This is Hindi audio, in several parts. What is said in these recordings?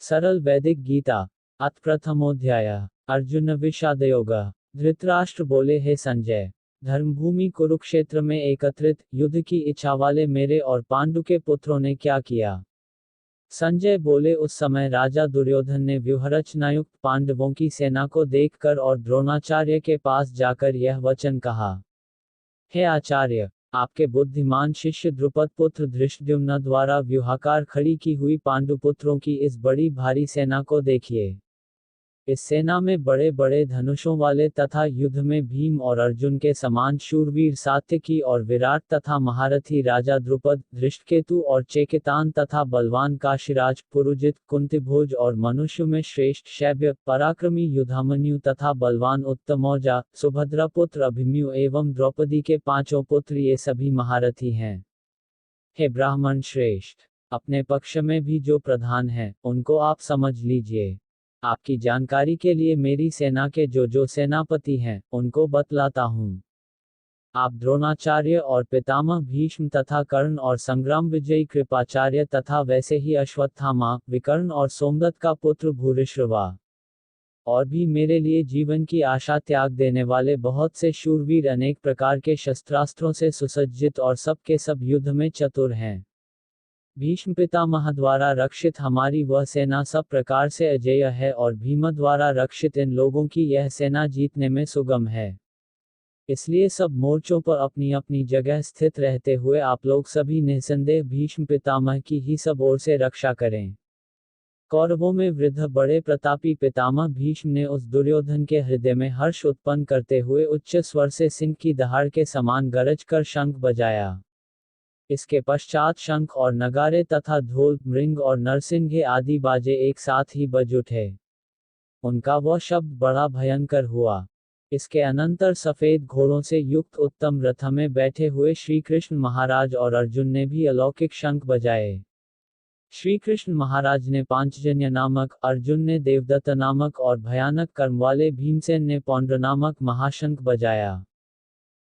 सरल वैदिक गीता। अथ प्रथमोध्याय। अर्जुन विषादयोग। धृतराष्ट्र बोले, हे संजय, धर्मभूमि कुरुक्षेत्र में एकत्रित युद्ध की इच्छा वाले मेरे और पांडु के पुत्रों ने क्या किया। संजय बोले, उस समय राजा दुर्योधन ने व्यूहरचनायुक्त पांडवों की सेना को देखकर और द्रोणाचार्य के पास जाकर यह वचन कहा, हे आचार्य, आपके बुद्धिमान शिष्य द्रुपद पुत्र धृष्टद्युम्न द्वारा व्यूहाकार खड़ी की हुई पांडुपुत्रों की इस बड़ी भारी सेना को देखिए। इस सेना में बड़े बड़े धनुषों वाले तथा युद्ध में भीम और अर्जुन के समान शूरवीर सात्यकी और विराट तथा महारथी राजा द्रुपद, धृष्टकेतु और चेकितान तथा बलवान काशीराज, पुरुजित, कुंतीभोज और मनुष्य में श्रेष्ठ शैब्य, पराक्रमी युधामन्यु तथा बलवान उत्तमौजा, सुभद्रा पुत्र अभिमन्यु एवं द्रौपदी के पांचों पुत्र, ये सभी महारथी हैं। हे ब्राह्मण श्रेष्ठ, अपने पक्ष में भी जो प्रधान हैं, उनको आप समझ लीजिए। आपकी जानकारी के लिए मेरी सेना के जो सेनापति हैं, उनको बतलाता हूँ। आप द्रोणाचार्य और पितामह भीष्म तथा कर्ण और संग्राम विजयी कृपाचार्य तथा वैसे ही अश्वत्थामा, विकर्ण और सोमदत्त का पुत्र भूरिश्रवा और भी मेरे लिए जीवन की आशा त्याग देने वाले बहुत से शूरवीर अनेक प्रकार के शस्त्रास्त्रों से सुसज्जित और सब के सब युद्ध में चतुर हैं। भीष्म पितामह द्वारा रक्षित हमारी वह सेना सब प्रकार से अजेय है और भीम द्वारा रक्षित इन लोगों की यह सेना जीतने में सुगम है। इसलिए सब मोर्चों पर अपनी अपनी जगह स्थित रहते हुए आप लोग सभी निसंदेह भीष्म पितामह की ही सब ओर से रक्षा करें। कौरवों में वृद्ध बड़े प्रतापी पितामह भीष्म ने उस दुर्योधन के हृदय में हर्ष उत्पन्न करते हुए उच्च स्वर से सिंह की दहाड़ के समान गरज कर शंख बजाया। इसके पश्चात शंख और नगारे तथा ढोल, मृंग और नरसिंघे आदि बाजे एक साथ ही बज उठे। उनका वह शब्द बड़ा भयंकर हुआ। इसके अनंतर सफेद घोड़ों से युक्त उत्तम रथ में बैठे हुए श्री कृष्ण महाराज और अर्जुन ने भी अलौकिक शंख बजाए। श्री कृष्ण महाराज ने पांचजन्य नामक, अर्जुन ने देवदत्त नामक और भयानक कर्म वाले भीमसेन ने पौंड्र नामक महाशंख बजाया।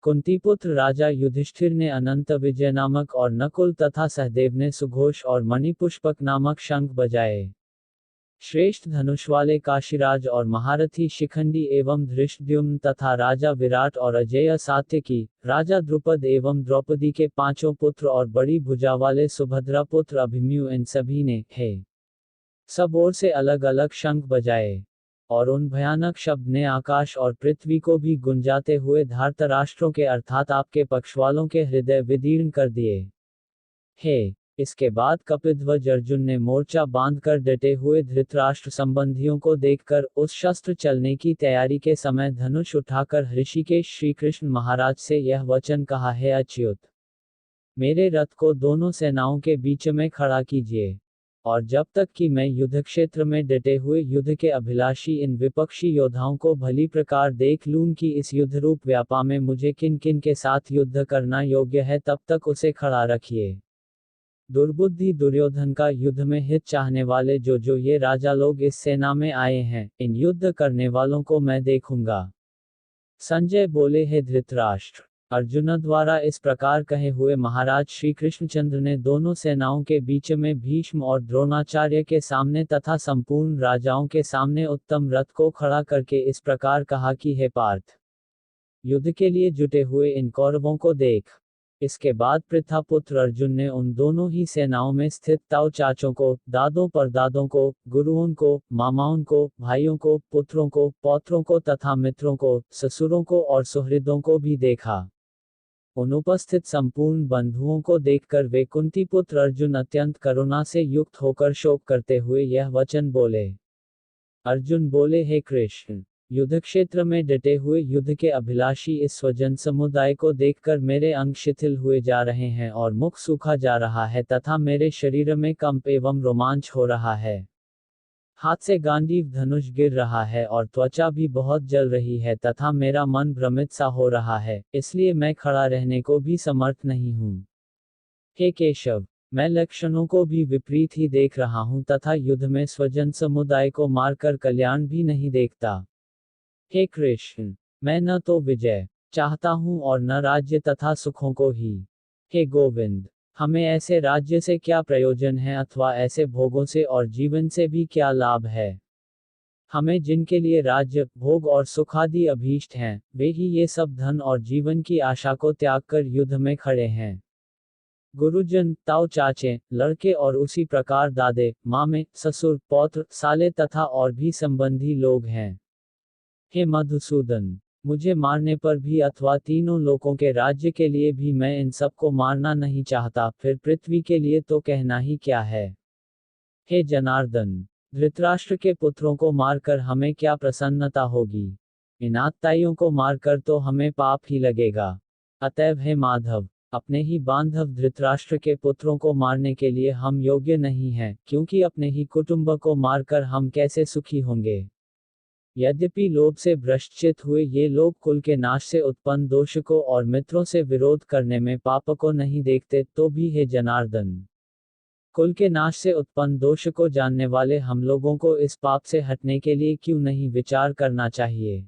कुंतीपुत्र राजा युधिष्ठिर ने अनंत विजय नामक और नकुल तथा सहदेव ने सुघोष और मणिपुष्पक नामक शंख बजाए। श्रेष्ठ धनुष वाले काशीराज और महारथी शिखंडी एवं धृष्टद्युम्न तथा राजा विराट और अजेय सात्यकी, राजा द्रुपद एवं द्रौपदी के पांचों पुत्र और बड़ी भुजा वाले सुभद्रा पुत्र अभिमन्यु, इन सभी ने हे सब ओर से अलग अलग शंख बजाए और उन भयानक शब्द ने आकाश और पृथ्वी को भी गुंजाते हुए धार्तराष्ट्रों के अर्थात आपके पक्ष वालों के हृदय विदीर्ण कर दिए। हे इसके बाद कपिध्वज अर्जुन ने मोर्चा बांधकर डटे हुए धृतराष्ट्र संबंधियों को देखकर उस शस्त्र चलने की तैयारी के समय धनुष उठाकर ऋषिकेश श्री कृष्ण महाराज से यह वचन कहा, हे अच्युत, मेरे रथ को दोनों सेनाओं के बीच में खड़ा कीजिए और जब तक कि मैं युद्ध क्षेत्र में डटे हुए युद्ध के अभिलाषी इन विपक्षी योद्धाओं को भली प्रकार देख लूं कि इस युद्ध रूप व्यापा में मुझे किन किन के साथ युद्ध करना योग्य है, तब तक उसे खड़ा रखिए। दुर्बुद्धि दुर्योधन का युद्ध में हित चाहने वाले जो ये राजा लोग इस सेना में आए हैं, इन युद्ध करने वालों को मैं देखूंगा। संजय बोले, हे धृतराष्ट्र, अर्जुन द्वारा इस प्रकार कहे हुए महाराज श्री कृष्णचंद्र ने दोनों सेनाओं के बीच में भीष्म और द्रोणाचार्य के सामने तथा संपूर्ण राजाओं के सामने उत्तम रथ को खड़ा करके इस प्रकार कहा कि हे पार्थ, युद्ध के लिए जुटे हुए इन कौरवों को देख। इसके बाद पृथापुत्र अर्जुन ने उन दोनों ही सेनाओं में स्थित ताऊ चाचों को, दादों परदादों को, गुरुओं को, मामाओं को, भाइयों को, पुत्रों को, पौत्रों को तथा मित्रों को, ससुरों को और सुहृदों को भी देखा। उन उपस्थित संपूर्ण बंधुओं को देखकर वे कुंतीपुत्र अर्जुन अत्यंत करुणा से युक्त होकर शोक करते हुए यह वचन बोले। अर्जुन बोले, हे कृष्ण, युद्ध क्षेत्र में डटे हुए युद्ध के अभिलाषी इस स्वजन समुदाय को देखकर मेरे अंग शिथिल हुए जा रहे हैं और मुख सूखा जा रहा है तथा मेरे शरीर में कंप एवं रोमांच हो रहा है। हाथ से गांडीव धनुष गिर रहा है और त्वचा भी बहुत जल रही है तथा मेरा मन भ्रमित सा हो रहा है, इसलिए मैं खड़ा रहने को भी समर्थ नहीं हूँ। हे केशव, मैं लक्षणों को भी विपरीत ही देख रहा हूँ तथा युद्ध में स्वजन समुदाय को मारकर कल्याण भी नहीं देखता। हे कृष्ण, मैं न तो विजय चाहता हूँ और न राज्य तथा सुखों को ही। हे गोविंद, हमें ऐसे राज्य से क्या प्रयोजन है अथवा ऐसे भोगों से और जीवन से भी क्या लाभ है। हमें जिनके लिए राज्य, भोग और सुखादि अभीष्ट हैं, वे ही ये सब धन और जीवन की आशा को त्याग कर युद्ध में खड़े हैं। गुरुजन, ताऊ चाचे, लड़के और उसी प्रकार दादे, मामे, ससुर, पौत्र, साले तथा और भी संबंधी लोग हैं। हे मधुसूदन, मुझे मारने पर भी अथवा तीनों लोकों के राज्य के लिए भी मैं इन सबको मारना नहीं चाहता, फिर पृथ्वी के लिए तो कहना ही क्या है। हे जनार्दन, धृतराष्ट्र के पुत्रों को मारकर हमें क्या प्रसन्नता होगी। इन आत्ताइयों को मारकर तो हमें पाप ही लगेगा। अतएव हे माधव, अपने ही बांधव धृतराष्ट्र के पुत्रों को मारने के लिए हम योग्य नहीं हैं, क्योंकि अपने ही कुटुंब को मारकर हम कैसे सुखी होंगे। यद्यपि लोभ से भ्रष्टचित हुए ये लोग कुल के नाश से उत्पन्न दोष को और मित्रों से विरोध करने में पाप को नहीं देखते, तो भी हे जनार्दन, कुल के नाश से उत्पन्न दोष को जानने वाले हम लोगों को इस पाप से हटने के लिए क्यों नहीं विचार करना चाहिए।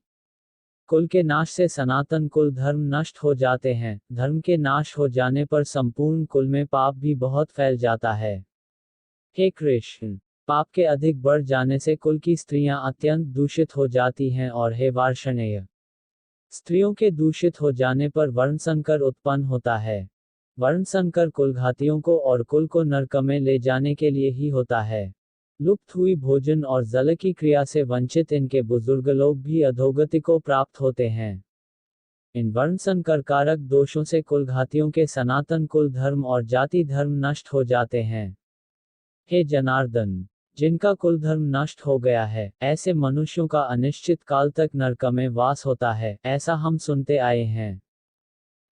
कुल के नाश से सनातन कुल धर्म नष्ट हो जाते हैं, धर्म के नाश हो जाने पर संपूर्ण कुल में पाप भी बहुत फैल जाता है। हे कृष्ण, पाप के अधिक बढ़ जाने से कुल की स्त्रियां अत्यंत दूषित हो जाती हैं, और हे वार्ष्णेय, स्त्रियों के दूषित हो जाने पर वर्ण संकर उत्पन्न होता है। वर्ण संकर कुलघातियों को और कुल को नरक में ले जाने के लिए ही होता है। लुप्त हुई भोजन और जल की क्रिया से वंचित इनके बुजुर्ग लोग भी अधोगति को प्राप्त होते हैं। इन वर्ण संकर कारक दोषों से कुलघातियों के सनातन कुल धर्म और जाति धर्म नष्ट हो जाते हैं। हे जनार्दन, जिनका कुल धर्म नष्ट हो गया है, ऐसे मनुष्यों का अनिश्चित काल तक नरक में वास होता है, ऐसा हम सुनते आए हैं।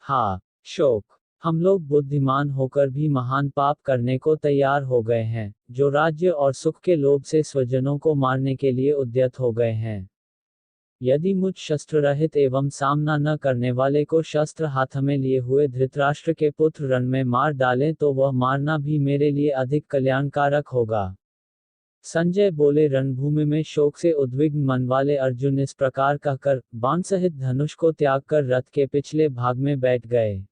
हाँ, शोक, हम लोग बुद्धिमान होकर भी महान पाप करने को तैयार हो गए हैं, जो राज्य और सुख के लोभ से स्वजनों को मारने के लिए उद्यत हो गए हैं। यदि मुझ शस्त्र रहित एवं सामना न करने वाले को शस्त्र हाथ में लिए हुए धृतराष्ट्र के पुत्र रण में मार डालें तो वह मारना भी मेरे लिए अधिक कल्याणकारक होगा। संजय बोले, रणभूमि में शोक से उद्विग्न मन वाले अर्जुन इस प्रकार कहकर बाण सहित धनुष को त्याग कर रथ के पिछले भाग में बैठ गए।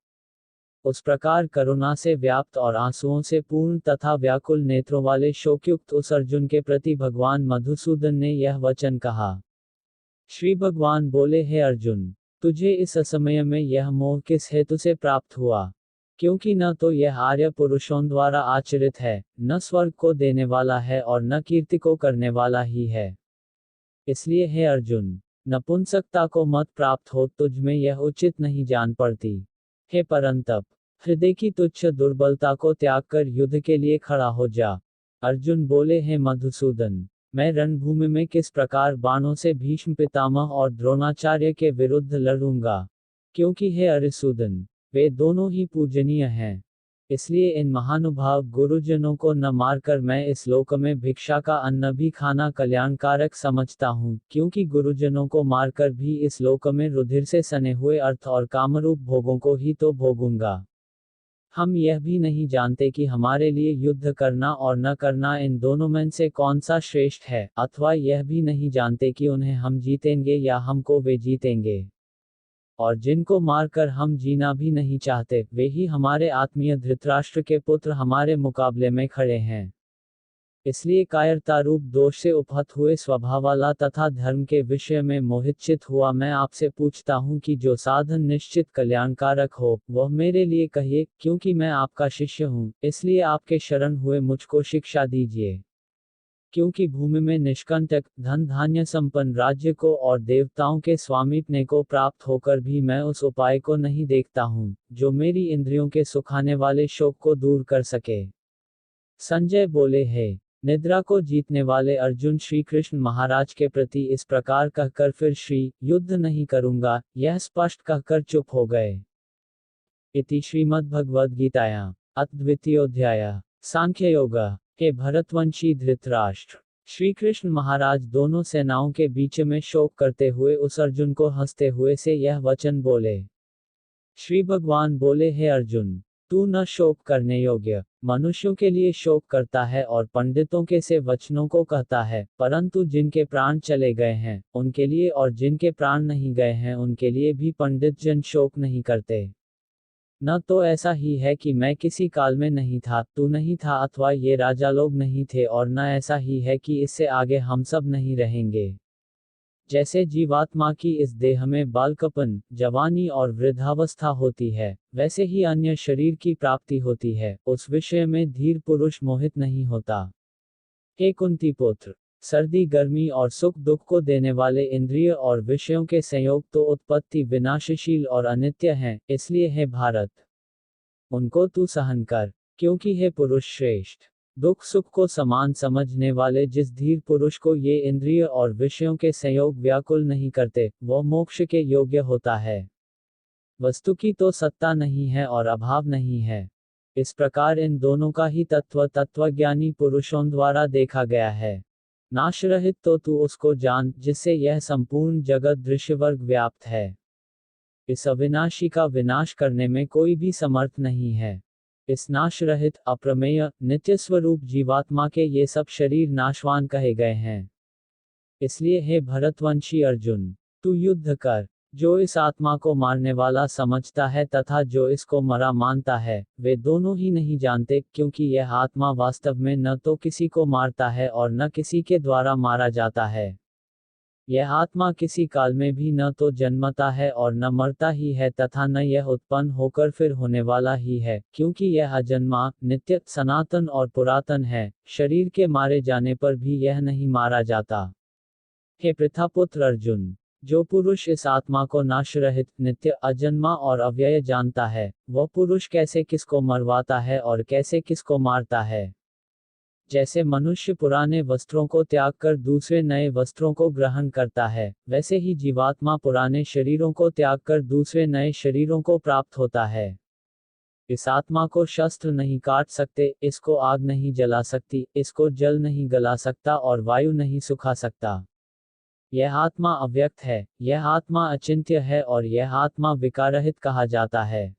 उस प्रकार करुणा से व्याप्त और आंसुओं से पूर्ण तथा व्याकुल नेत्रों वाले शोकयुक्त उस अर्जुन के प्रति भगवान मधुसूदन ने यह वचन कहा। श्री भगवान बोले, हे अर्जुन, तुझे इस असमय में यह मोह किस हेतु से प्राप्त हुआ, क्योंकि न तो यह आर्य पुरुषों द्वारा आचरित है, न स्वर्ग को देने वाला है और न कीर्ति को करने वाला ही है। इसलिए हे अर्जुन, नपुंसकता को मत प्राप्त हो, तुझ में यह उचित नहीं जान पड़ती। हे परंतप, हृदय की तुच्छ दुर्बलता को त्याग कर युद्ध के लिए खड़ा हो जा। अर्जुन बोले, हे मधुसूदन, मैं रणभूमि में किस प्रकार बाणों से भीष्म पितामह और द्रोणाचार्य के विरुद्ध लड़ूंगा, क्योंकि हे अरिसूदन, वे दोनों ही पूजनीय हैं। इसलिए इन महानुभाव गुरुजनों को न मारकर मैं इस लोक में भिक्षा का अन्न भी खाना कल्याणकारक समझता हूँ, क्योंकि गुरुजनों को मारकर भी इस लोक में रुधिर से सने हुए अर्थ और कामरूप भोगों को ही तो भोगूंगा। हम यह भी नहीं जानते कि हमारे लिए युद्ध करना और न करना इन दोनों में से कौन सा श्रेष्ठ है, अथवा यह भी नहीं जानते कि उन्हें हम जीतेंगे या हमको वे जीतेंगे। और जिनको मारकर हम जीना भी नहीं चाहते, वे ही हमारे आत्मीय धृतराष्ट्र के पुत्र हमारे मुकाबले में खड़े हैं। इसलिए कायरता रूप दोष से उपहत हुए स्वभावाला तथा धर्म के विषय में मोहितचित हुआ मैं आपसे पूछता हूँ कि जो साधन निश्चित कल्याणकारक हो, वह मेरे लिए कहिए, क्योंकि मैं आपका शिष्य हूँ, इसलिए आपके शरण हुए मुझको शिक्षा दीजिए। क्योंकि भूमि में निष्कंटक, धन धान्य संपन्न राज्य को और देवताओं के स्वामित्व को प्राप्त होकर भी मैं उस उपाय को नहीं देखता हूँ, जो मेरी इंद्रियों के सुखाने वाले शोक को दूर कर सके। संजय बोले, है निद्रा को जीतने वाले अर्जुन श्री कृष्ण महाराज के प्रति इस प्रकार कहकर फिर श्री युद्ध नहीं करूंगा यह स्पष्ट कहकर चुप हो गए। इति श्रीमद्भगवद्गीतायां अद्वितीयोऽध्यायः सांख्य योग। हे भरतवंशी धृतराष्ट्र, श्री कृष्ण महाराज दोनों सेनाओं के बीच में शोक करते हुए उस अर्जुन को हंसते हुए से यह वचन बोले। श्री भगवान बोले, हे अर्जुन, तू न शोक करने योग्य मनुष्यों के लिए शोक करता है और पंडितों के से वचनों को कहता है, परंतु जिनके प्राण चले गए हैं उनके लिए और जिनके प्राण नहीं गए हैं उनके लिए भी पंडित जन शोक नहीं करते। न तो ऐसा ही है कि मैं किसी काल में नहीं था, तू नहीं था अथवा ये राजा लोग नहीं थे, और न ऐसा ही है कि इससे आगे हम सब नहीं रहेंगे। जैसे जीवात्मा की इस देह में बालकपन, जवानी और वृद्धावस्था होती है, वैसे ही अन्य शरीर की प्राप्ति होती है, उस विषय में धीर पुरुष मोहित नहीं होता। हे कुंती पुत्र, सर्दी गर्मी और सुख दुख को देने वाले इंद्रिय और विषयों के संयोग तो उत्पत्ति विनाशशील और अनित्य हैं, इसलिए हे भारत, उनको तू सहन कर। क्योंकि हे पुरुष श्रेष्ठ, दुख सुख को समान समझने वाले जिस धीर पुरुष को ये इंद्रिय और विषयों के संयोग व्याकुल नहीं करते, वह मोक्ष के योग्य होता है। वस्तु की तो सत्ता नहीं है और अभाव नहीं है। इस प्रकार इन दोनों का ही तत्वज्ञानी पुरुषों द्वारा देखा गया है। नाशरहित तो तू उसको जान, जिससे यह संपूर्ण जगत दृश्यवर्ग व्याप्त है। इस अविनाशी का विनाश करने में कोई भी समर्थ नहीं है। इस नाशरहित, अप्रमेय, नित्य स्वरूप जीवात्मा के ये सब शरीर नाशवान कहे गए हैं। इसलिए हे भरतवंशी अर्जुन, तू युद्ध कर। जो इस आत्मा को मारने वाला समझता है तथा जो इसको मरा मानता है, वे दोनों ही नहीं जानते, क्योंकि यह आत्मा वास्तव में न तो किसी को मारता है और न किसी के द्वारा मारा जाता है। यह आत्मा किसी काल में भी न तो जन्मता है और न मरता ही है, तथा न यह उत्पन्न होकर फिर होने वाला ही है, क्योंकि यह अजन्मा, नित्य, सनातन और पुरातन है। शरीर के मारे जाने पर भी यह नहीं मारा जाता। हे पृथापुत्र अर्जुन, जो पुरुष इस आत्मा को नाशरहित, नित्य, अजन्मा और अव्यय जानता है, वह पुरुष कैसे किसको मरवाता है और कैसे किसको मारता है। जैसे मनुष्य पुराने वस्त्रों को त्याग कर दूसरे नए वस्त्रों को ग्रहण करता है, वैसे ही जीवात्मा पुराने शरीरों को त्याग कर दूसरे नए शरीरों को प्राप्त होता है। इस आत्मा को शस्त्र नहीं काट सकते, इसको आग नहीं जला सकती, इसको जल नहीं गला सकता और वायु नहीं सुखा सकता। यह आत्मा अव्यक्त है, यह आत्मा अचिंत्य है और यह आत्मा विकाररहित कहा जाता है।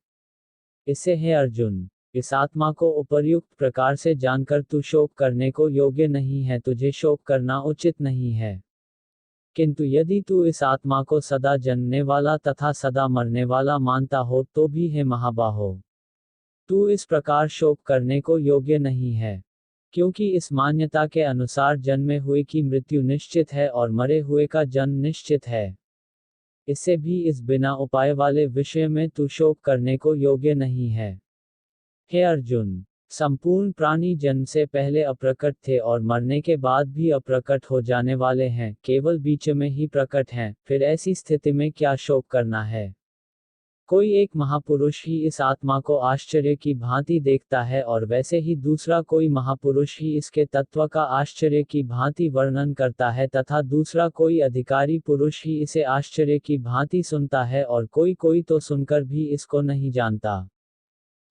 इससे हे अर्जुन, इस आत्मा को उपर्युक्त प्रकार से जानकर तू शोक करने को योग्य नहीं है, तुझे शोक करना उचित नहीं है। किंतु यदि तू इस आत्मा को सदा जन्मने वाला तथा सदा मरने वाला मानता हो तो भी हे महाबाहो, तू इस प्रकार शोक करने को योग्य नहीं है। क्योंकि इस मान्यता के अनुसार जन्मे हुए की मृत्यु निश्चित है और मरे हुए का जन्म निश्चित है। इससे भी इस बिना उपाय वाले विषय में तू शोक करने को योग्य नहीं है। हे अर्जुन, संपूर्ण प्राणी जन्म से पहले अप्रकट थे और मरने के बाद भी अप्रकट हो जाने वाले हैं, केवल बीच में ही प्रकट हैं, फिर ऐसी स्थिति में क्या शोक करना है। कोई एक महापुरुष ही इस आत्मा को आश्चर्य की भांति देखता है और वैसे ही दूसरा कोई महापुरुष ही इसके तत्व का आश्चर्य की भांति वर्णन करता है, तथा दूसरा कोई अधिकारी पुरुष ही इसे आश्चर्य की भांति सुनता है और कोई कोई तो सुनकर भी इसको नहीं जानता।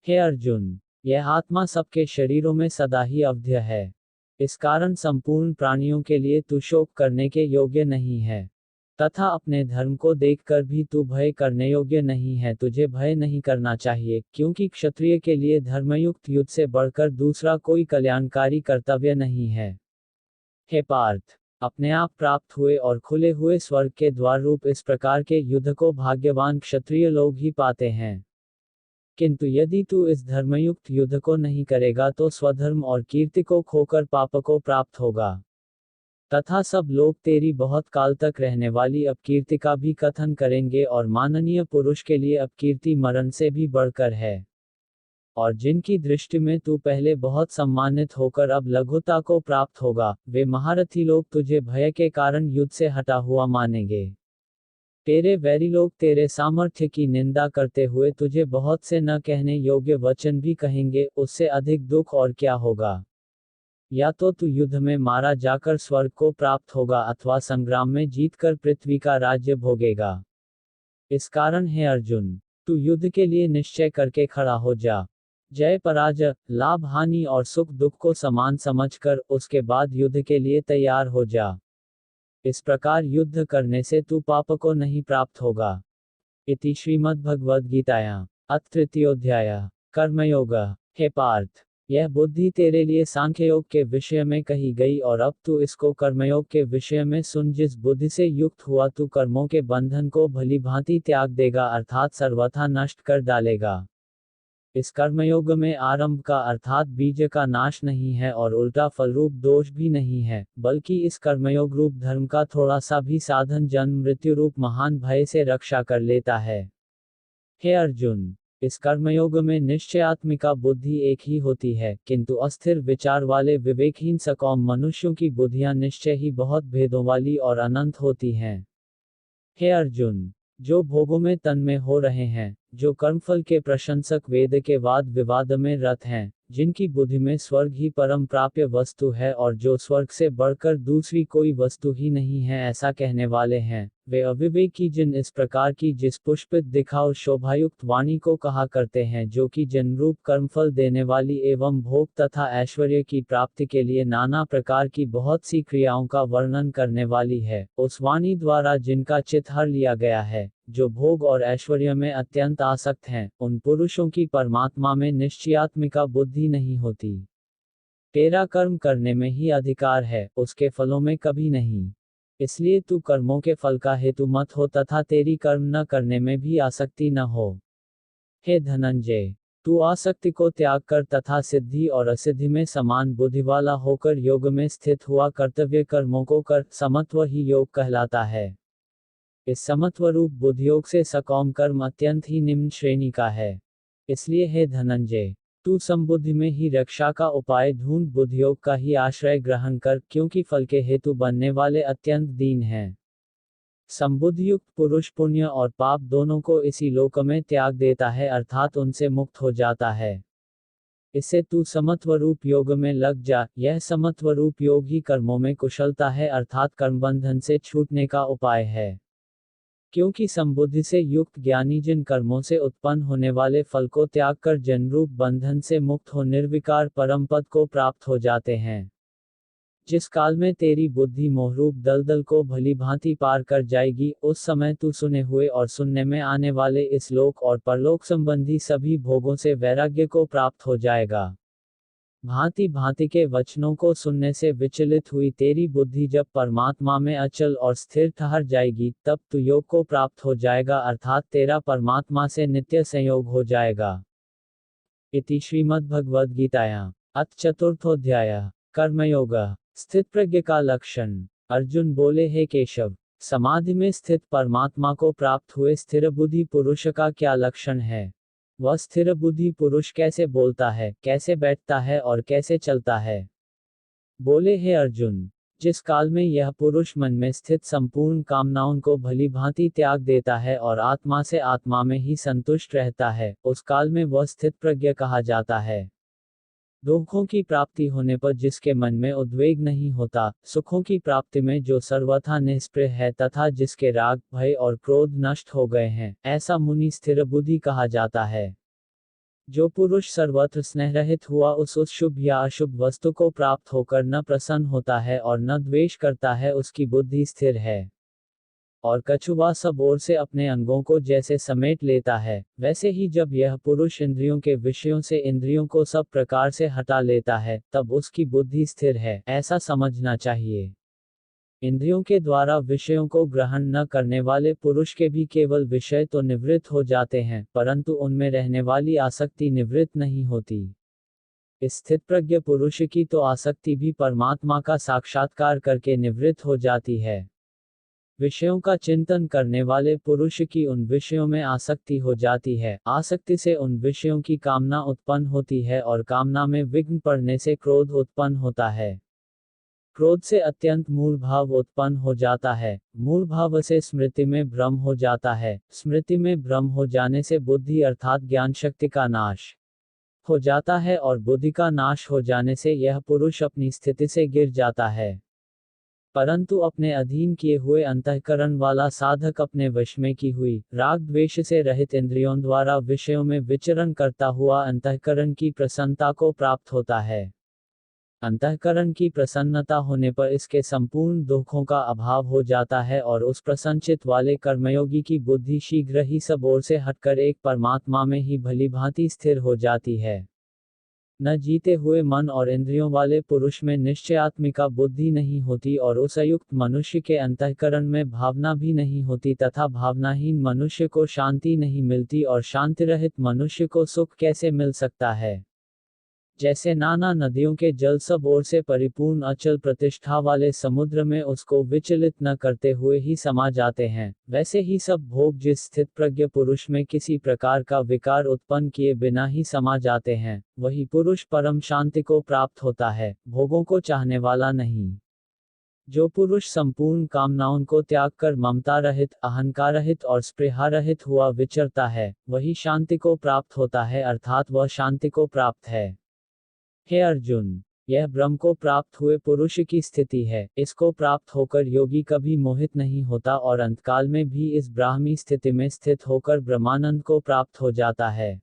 हे अर्जुन, यह आत्मा सबके शरीरों में सदा ही अवध्य है। इस कारण संपूर्ण प्राणियों के लिए तू शोक करने के योग्य नहीं है, तथा अपने धर्म को देखकर भी तू भय करने योग्य नहीं है। तुझे भय नहीं करना चाहिए, क्योंकि क्षत्रिय के लिए धर्मयुक्त युद्ध से बढ़कर दूसरा कोई कल्याणकारी कर्तव्य नहीं है। हे पार्थ, अपने आप प्राप्त हुए और खुले हुए स्वर्ग के द्वार रूप इस प्रकार के युद्ध को भाग्यवान क्षत्रिय लोग ही पाते हैं। किंतु यदि तू इस धर्मयुक्त युद्ध को नहीं करेगा तो स्वधर्म और कीर्ति को खोकर पाप को प्राप्त होगा, तथा सब लोग तेरी बहुत काल तक रहने वाली अपकीर्ति का भी कथन करेंगे, और माननीय पुरुष के लिए अपकीर्ति मरण से भी बढ़कर है। और जिनकी दृष्टि में तू पहले बहुत सम्मानित होकर अब लघुता को प्राप्त होगा, वे महारथी लोग तुझे भय के कारण युद्ध से हटा हुआ मानेंगे। तेरे वैरी लोग तेरे सामर्थ्य की निंदा करते हुए तुझे बहुत से न कहने योग्य वचन भी कहेंगे, उससे अधिक दुख और क्या होगा। या तो तू युद्ध में मारा जाकर स्वर्ग को प्राप्त होगा अथवा संग्राम में जीतकर पृथ्वी का राज्य भोगेगा। इस कारण है अर्जुन, तू युद्ध के लिए निश्चय करके खड़ा हो जा। जय पराजय, लाभ हानि और सुख दुख को समान समझकर उसके बाद युद्ध के लिए तैयार हो जा। इस प्रकार युद्ध करने से तू पाप को नहीं प्राप्त होगा। इति श्रीमद्भगवद्गीतायां अथ तृतीयोऽध्याय कर्मयोग। हे पार्थ, यह बुद्धि तेरे लिए सांख्ययोग के विषय में कही गई और अब तू इसको कर्मयोग के विषय में सुन। जिस बुद्धि से युक्त हुआ तू कर्मों के बंधन को भली भांति त्याग देगा, अर्थात सर्वथा नष्ट कर डालेगा। इस कर्मयोग में आरंभ का अर्थात बीज का नाश नहीं है और उल्टा फलरूप दोष भी नहीं है, बल्कि इस कर्मयोग रूप धर्म का थोड़ा सा भी साधन जन्म मृत्यु रूप महान भय से रक्षा कर लेता है। हे अर्जुन, इस कर्मयोग में निश्चयात्मिका बुद्धि एक ही होती है, किंतु अस्थिर विचार वाले विवेकहीन सकौम मनुष्यों की बुद्धियां निश्चय ही बहुत भेदों वाली और अनंत होती हैं। हे अर्जुन, जो भोगों में तन्मय हो रहे हैं, जो कर्मफल के प्रशंसक वेद के वाद विवाद में रत हैं, जिनकी बुद्धि में स्वर्ग ही परम प्राप्य वस्तु है और जो स्वर्ग से बढ़कर दूसरी कोई वस्तु ही नहीं है ऐसा कहने वाले हैं, वे अविवेकी जिन इस प्रकार की जिस पुष्पित दिखाओ शोभायुक्त वाणी को कहा करते हैं, जो कि जन्मरूप कर्मफल देने वाली एवं भोग तथा ऐश्वर्य की प्राप्ति के लिए नाना प्रकार की बहुत सी क्रियाओं का वर्णन करने वाली है, उस वाणी द्वारा जिनका चित्त हर लिया गया है, जो भोग और ऐश्वर्य में अत्यंत आसक्त हैं, उन पुरुषों की परमात्मा में निश्चयात्मिका बुद्धि नहीं होती। तेरा कर्म करने में ही अधिकार है, उसके फलों में कभी नहीं। इसलिए तू कर्मों के फल का हेतु मत हो तथा तेरी कर्म न करने में भी आसक्ति न हो। हे धनंजय, तू आसक्ति को त्याग कर तथा सिद्धि और असिद्धि में समान बुद्धि वाला होकर योग में स्थित हुआ कर्तव्य कर्मों को कर, समत्व ही योग कहलाता है। इस समत्व रूप बुद्धियोग से सकौम कर्म अत्यंत ही निम्न श्रेणी का है। इसलिए हे धनंजय, तू समबुद्धि में ही रक्षा का उपाय ढूंढ बुद्धियोग का ही आश्रय ग्रहण कर, क्योंकि फल के हेतु बनने वाले अत्यंत दीन हैं। संबुद्धियुक्त पुरुष पुण्य और पाप दोनों को इसी लोक में त्याग देता है, अर्थात उनसे मुक्त हो जाता है। इससे तू समत्व रूप योग में लग जा। यह समत्व रूप योग ही कर्मों में कुशलता है, अर्थात कर्मबंधन से छूटने का उपाय है। क्योंकि संबुद्धि से युक्त ज्ञानी जिन कर्मों से उत्पन्न होने वाले फल को त्याग कर जन्मरूप बंधन से मुक्त हो निर्विकार परम पद को प्राप्त हो जाते हैं। जिस काल में तेरी बुद्धि मोहरूप दलदल को भली भांति पार कर जाएगी, उस समय तू सुने हुए और सुनने में आने वाले इस लोक और परलोक संबंधी सभी भोगों से वैराग्य को प्राप्त हो जाएगा। भांति भांति के वचनों को सुनने से विचलित हुई तेरी बुद्धि जब परमात्मा में अचल और स्थिर ठहर जाएगी, तब तू योग को प्राप्त हो जाएगा, अर्थात तेरा परमात्मा से नित्य संयोग हो जाएगा। इति श्रीमद्भगवद्गीतायां अथ चतुर्थोऽध्यायः कर्मयोग। स्थित प्रज्ञ का लक्षण। अर्जुन बोले, हे केशव, समाधि में स्थित परमात्मा को प्राप्त हुए स्थिर बुद्धि पुरुष का क्या लक्षण है? वह स्थिर बुद्धि पुरुष कैसे बोलता है, कैसे बैठता है और कैसे चलता है? बोले, हे अर्जुन, जिस काल में यह पुरुष मन में स्थित संपूर्ण कामनाओं को भली भांति त्याग देता है और आत्मा से आत्मा में ही संतुष्ट रहता है, उस काल में वह स्थित प्रज्ञ कहा जाता है। दुखों की प्राप्ति होने पर जिसके मन में उद्वेग नहीं होता, सुखों की प्राप्ति में जो सर्वथा निष्प्रिय है तथा जिसके राग भय और क्रोध नष्ट हो गए हैं, ऐसा मुनि स्थिर बुद्धि कहा जाता है। जो पुरुष सर्वत्र स्नेह रहित हुआ उस शुभ या अशुभ वस्तु को प्राप्त होकर न प्रसन्न होता है और न द्वेष करता है, उसकी बुद्धि स्थिर है। और कछुआ सब ओर से अपने अंगों को जैसे समेट लेता है, वैसे ही जब यह पुरुष इंद्रियों के विषयों से इंद्रियों को सब प्रकार से हटा लेता है, तब उसकी बुद्धि स्थिर है, ऐसा समझना चाहिए। इंद्रियों के द्वारा विषयों को ग्रहण न करने वाले पुरुष के भी केवल विषय तो निवृत्त हो जाते हैं, परंतु उनमें रहने वाली आसक्ति निवृत्त नहीं होती। स्थित प्रज्ञ पुरुष की तो आसक्ति भी परमात्मा का साक्षात्कार करके निवृत्त हो जाती है। विषयों का चिंतन करने वाले पुरुष की उन विषयों में आसक्ति हो जाती है, आसक्ति से उन विषयों की कामना उत्पन्न होती है और कामना में विघ्न पड़ने से क्रोध उत्पन्न होता है। क्रोध से अत्यंत मूढ़ भाव उत्पन्न हो जाता है, मूढ़ भाव से स्मृति में भ्रम हो जाता है, स्मृति में भ्रम हो जाने से बुद्धि अर्थात ज्ञान शक्ति का नाश हो जाता है और बुद्धि का नाश हो जाने से यह पुरुष अपनी स्थिति से गिर जाता है। परंतु अपने अधीन किए हुए अंतःकरण वाला साधक अपने वश में की हुई राग द्वेष से रहित इंद्रियों द्वारा विषयों में विचरण करता हुआ अंतःकरण की प्रसन्नता को प्राप्त होता है। अंतःकरण की प्रसन्नता होने पर इसके संपूर्ण दुखों का अभाव हो जाता है और उस प्रसन्नचित वाले कर्मयोगी की बुद्धि शीघ्र ही सब ओर से हटकर एक परमात्मा में ही भली भांति स्थिर हो जाती है। न जीते हुए मन और इंद्रियों वाले पुरुष में निश्चयात्मिका बुद्धि नहीं होती और उस अयुक्त मनुष्य के अंतःकरण में भावना भी नहीं होती तथा भावनाहीन मनुष्य को शांति नहीं मिलती और शांतिरहित मनुष्य को सुख कैसे मिल सकता है। जैसे नाना नदियों के जल सब ओर से परिपूर्ण अचल प्रतिष्ठा वाले समुद्र में उसको विचलित न करते हुए ही समा जाते हैं, वैसे ही सब भोग जिस स्थित प्रज्ञ पुरुष में किसी प्रकार का विकार उत्पन्न किए बिना ही समा जाते हैं, वही पुरुष परम शांति को प्राप्त होता है, भोगों को चाहने वाला नहीं। जो पुरुष संपूर्ण कामनाओं को त्याग कर ममता रहित, अहंकार रहित और स्पृहा रहित हुआ विचरता है, वही शांति को प्राप्त होता है, अर्थात वह शांति को प्राप्त है। हे अर्जुन, यह ब्रह्म को प्राप्त हुए पुरुष की स्थिति है, इसको प्राप्त होकर योगी कभी मोहित नहीं होता और अंतकाल में भी इस ब्राह्मी स्थिति में स्थित होकर ब्रह्मानंद को प्राप्त हो जाता है।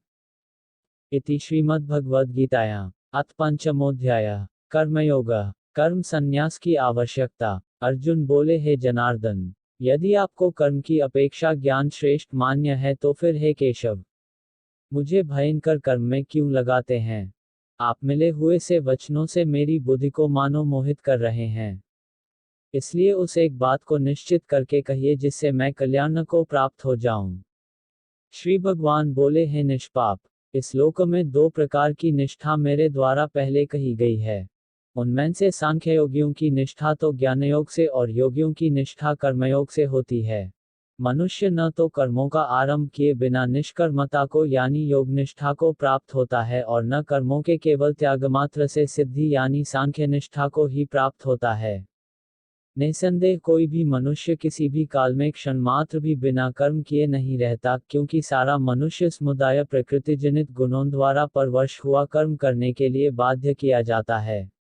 इति श्रीमद्भगवद्गीतायां अथ पंचमोऽध्यायः कर्मयोग। कर्म संन्यास की आवश्यकता। अर्जुन बोले, हे जनार्दन, यदि आपको कर्म की अपेक्षा ज्ञान श्रेष्ठ मान्य है तो फिर हे केशव, मुझे भयंकर कर्म में क्यों लगाते हैं। आप मिले हुए से वचनों से मेरी बुद्धि को मानो मोहित कर रहे हैं। इसलिए उस एक बात को निश्चित करके कहिए जिससे मैं कल्याण को प्राप्त हो जाऊं। श्री भगवान बोले, हे निष्पाप, इस लोक में दो प्रकार की निष्ठा मेरे द्वारा पहले कही गई है। उनमें से सांख्य योगियों की निष्ठा तो ज्ञानयोग से और योगियों की निष्ठा कर्मयोग से होती है। मनुष्य न तो कर्मों का आरंभ किए बिना निष्कर्मता को यानी योग निष्ठा को प्राप्त होता है और न कर्मों के केवल त्याग मात्र से सिद्धि यानी सांख्य निष्ठा को ही प्राप्त होता है। निसंदेह कोई भी मनुष्य किसी भी काल में क्षण मात्र भी बिना कर्म किए नहीं रहता, क्योंकि सारा मनुष्य समुदाय प्रकृति जनित गुणों द्वारा परवश हुआ कर्म करने के लिए बाध्य किया जाता है।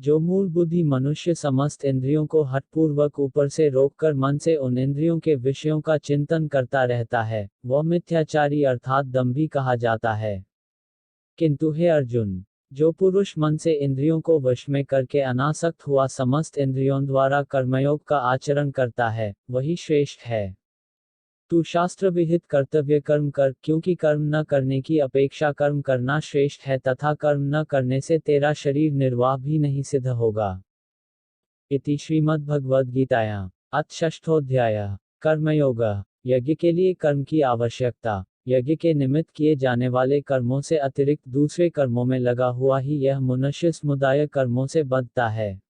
जो मूल बुद्धि मनुष्य समस्त इंद्रियों को हठपूर्वक ऊपर से रोककर मन से उन इंद्रियों के विषयों का चिंतन करता रहता है, वह मिथ्याचारी अर्थात दंभी कहा जाता है। किंतु हे अर्जुन, जो पुरुष मन से इंद्रियों को वश में करके अनासक्त हुआ समस्त इंद्रियों द्वारा कर्मयोग का आचरण करता है, वही श्रेष्ठ है। तू शास्त्र विहित कर्तव्य कर्म कर, क्योंकि कर्म न करने की अपेक्षा कर्म करना श्रेष्ठ है तथा कर्म न करने से तेरा शरीर निर्वाह भी नहीं सिद्ध होगा। इति श्रीमद्भगवद्गीतायां अथ षष्ठोऽध्यायः कर्मयोग। यज्ञ के लिए कर्म की आवश्यकता। यज्ञ के निमित्त किए जाने वाले कर्मों से अतिरिक्त दूसरे कर्मों में लगा हुआ ही यह मनुष्य समुदाय कर्मों से बंधता है।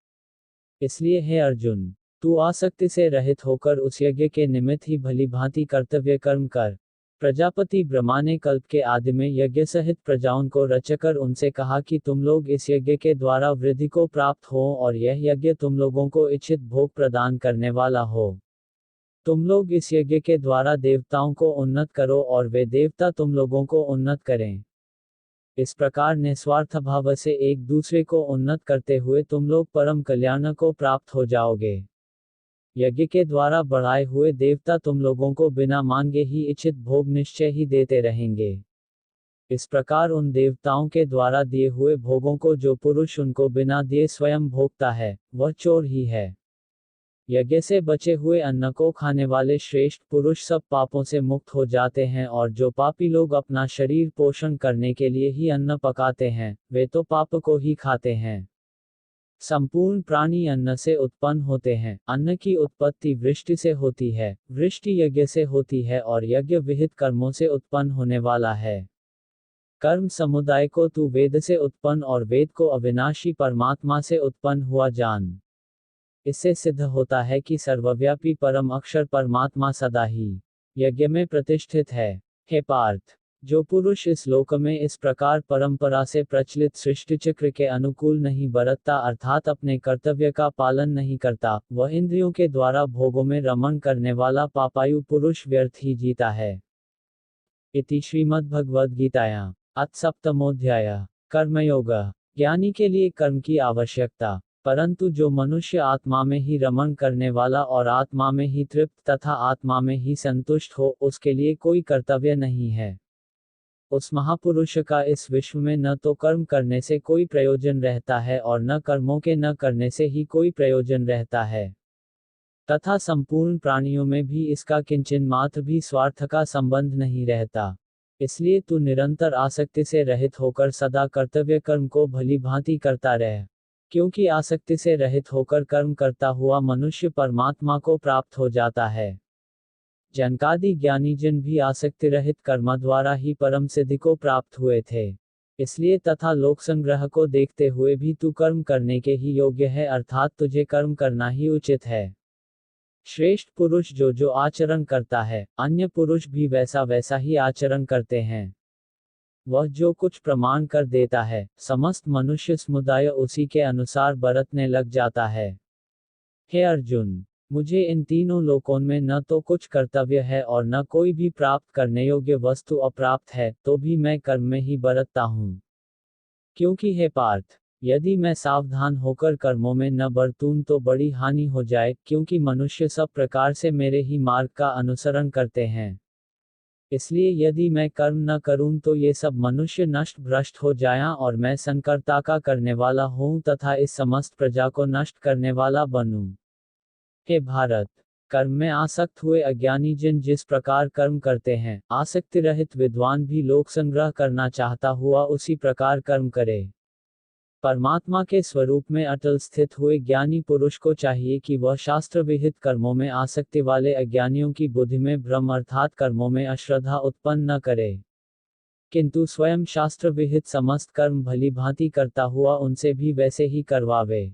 इसलिए हे अर्जुन, तू आसक्ति से रहित होकर उस यज्ञ के निमित्त ही भली भांति कर्तव्य कर्म कर। प्रजापति ब्रह्मा ने कल्प के आदि में यज्ञ सहित प्रजाओं को रचकर उनसे कहा कि तुम लोग इस यज्ञ के द्वारा वृद्धि को प्राप्त हो और यह यज्ञ तुम लोगों को इच्छित भोग प्रदान करने वाला हो। तुम लोग इस यज्ञ के द्वारा देवताओं को उन्नत करो और वे देवता तुम लोगों को उन्नत करें। इस प्रकार निस्वार्थ भाव से एक दूसरे को उन्नत करते हुए तुम लोग परम कल्याण को प्राप्त हो जाओगे। यज्ञ के द्वारा बढ़ाए हुए देवता तुम लोगों को बिना मांगे ही इच्छित भोग निश्चय ही देते रहेंगे। इस प्रकार उन देवताओं के द्वारा दिए हुए भोगों को जो पुरुष उनको बिना दिए स्वयं भोगता है, वह चोर ही है। यज्ञ से बचे हुए अन्न को खाने वाले श्रेष्ठ पुरुष सब पापों से मुक्त हो जाते हैं और जो पापी लोग अपना शरीर पोषण करने के लिए ही अन्न पकाते हैं, वे तो पाप को ही खाते हैं। संपूर्ण प्राणी अन्न से उत्पन्न होते हैं। अन्न की उत्पत्ति वृष्टि से होती है, वृष्टि यज्ञ से होती है और यज्ञ विहित कर्मों से उत्पन्न होने वाला है। कर्म समुदाय को तू वेद से उत्पन्न और वेद को अविनाशी परमात्मा से उत्पन्न हुआ जान। इससे सिद्ध होता है कि सर्वव्यापी परम अक्षर परमात्मा सदा ही यज्ञ में प्रतिष्ठित है। हे पार्थ, जो पुरुष इस लोक में इस प्रकार परंपरा से प्रचलित सृष्टि चक्र के अनुकूल नहीं बरतता अर्थात अपने कर्तव्य का पालन नहीं करता, वह इंद्रियों के द्वारा भोगों में रमण करने वाला पापायु पुरुष व्यर्थ ही जीता है। इति श्रीमद्भगवद्गीतायां अथ सप्तमोऽध्यायः कर्मयोग। ज्ञानी के लिए कर्म की आवश्यकता। परंतु जो मनुष्य आत्मा में ही रमण करने वाला और आत्मा में ही तृप्त तथा आत्मा में ही संतुष्ट हो, उसके लिए कोई कर्तव्य नहीं है। उस महापुरुष का इस विश्व में न तो कर्म करने से कोई प्रयोजन रहता है और न कर्मों के न करने से ही कोई प्रयोजन रहता है, तथा संपूर्ण प्राणियों में भी इसका किंचन मात्र भी स्वार्थ का संबंध नहीं रहता। इसलिए तू निरंतर आसक्ति से रहित होकर सदा कर्तव्य कर्म को भली भांति करता रह, क्योंकि आसक्ति से रहित होकर कर्म करता हुआ मनुष्य परमात्मा को प्राप्त हो जाता है। जनकादि ज्ञानी जन भी आसक्ति रहित कर्म द्वारा ही परम सिद्धि को प्राप्त हुए थे। इसलिए तथा लोक संग्रह को देखते हुए भी तू कर्म करने के ही योग्य है, अर्थात तुझे कर्म करना ही उचित है। श्रेष्ठ पुरुष जो जो आचरण करता है, अन्य पुरुष भी वैसा वैसा ही आचरण करते हैं। वह जो कुछ प्रमाण कर देता है, समस्त मनुष्य समुदाय उसी के अनुसार बरतने लग जाता है। हे अर्जुन, मुझे इन तीनों लोकों में न तो कुछ कर्तव्य है और न कोई भी प्राप्त करने योग्य वस्तु अप्राप्त है, तो भी मैं कर्म में ही बरतता हूँ। क्योंकि हे पार्थ, यदि मैं सावधान होकर कर्मों में न बरतूं तो बड़ी हानि हो जाए, क्योंकि मनुष्य सब प्रकार से मेरे ही मार्ग का अनुसरण करते हैं। इसलिए यदि मैं कर्म न करूं तो ये सब मनुष्य नष्ट भ्रष्ट हो जाया और मैं संकर्ता का करने वाला हूं तथा इस समस्त प्रजा को नष्ट करने वाला बनूं। हे भारत, कर्म में आसक्त हुए अज्ञानी जन जिस प्रकार कर्म करते हैं, आसक्ति रहित विद्वान भी लोक संग्रह करना चाहता हुआ उसी प्रकार कर्म करे। परमात्मा के स्वरूप में अटल स्थित हुए ज्ञानी पुरुष को चाहिए कि वह शास्त्र विहित कर्मों में आसक्ति वाले अज्ञानियों की बुद्धि में भ्रम अर्थात कर्मों में अश्रद्धा उत्पन्न न करे, किंतु स्वयं शास्त्र विहित समस्त कर्म भली भांति करता हुआ उनसे भी वैसे ही करवावे।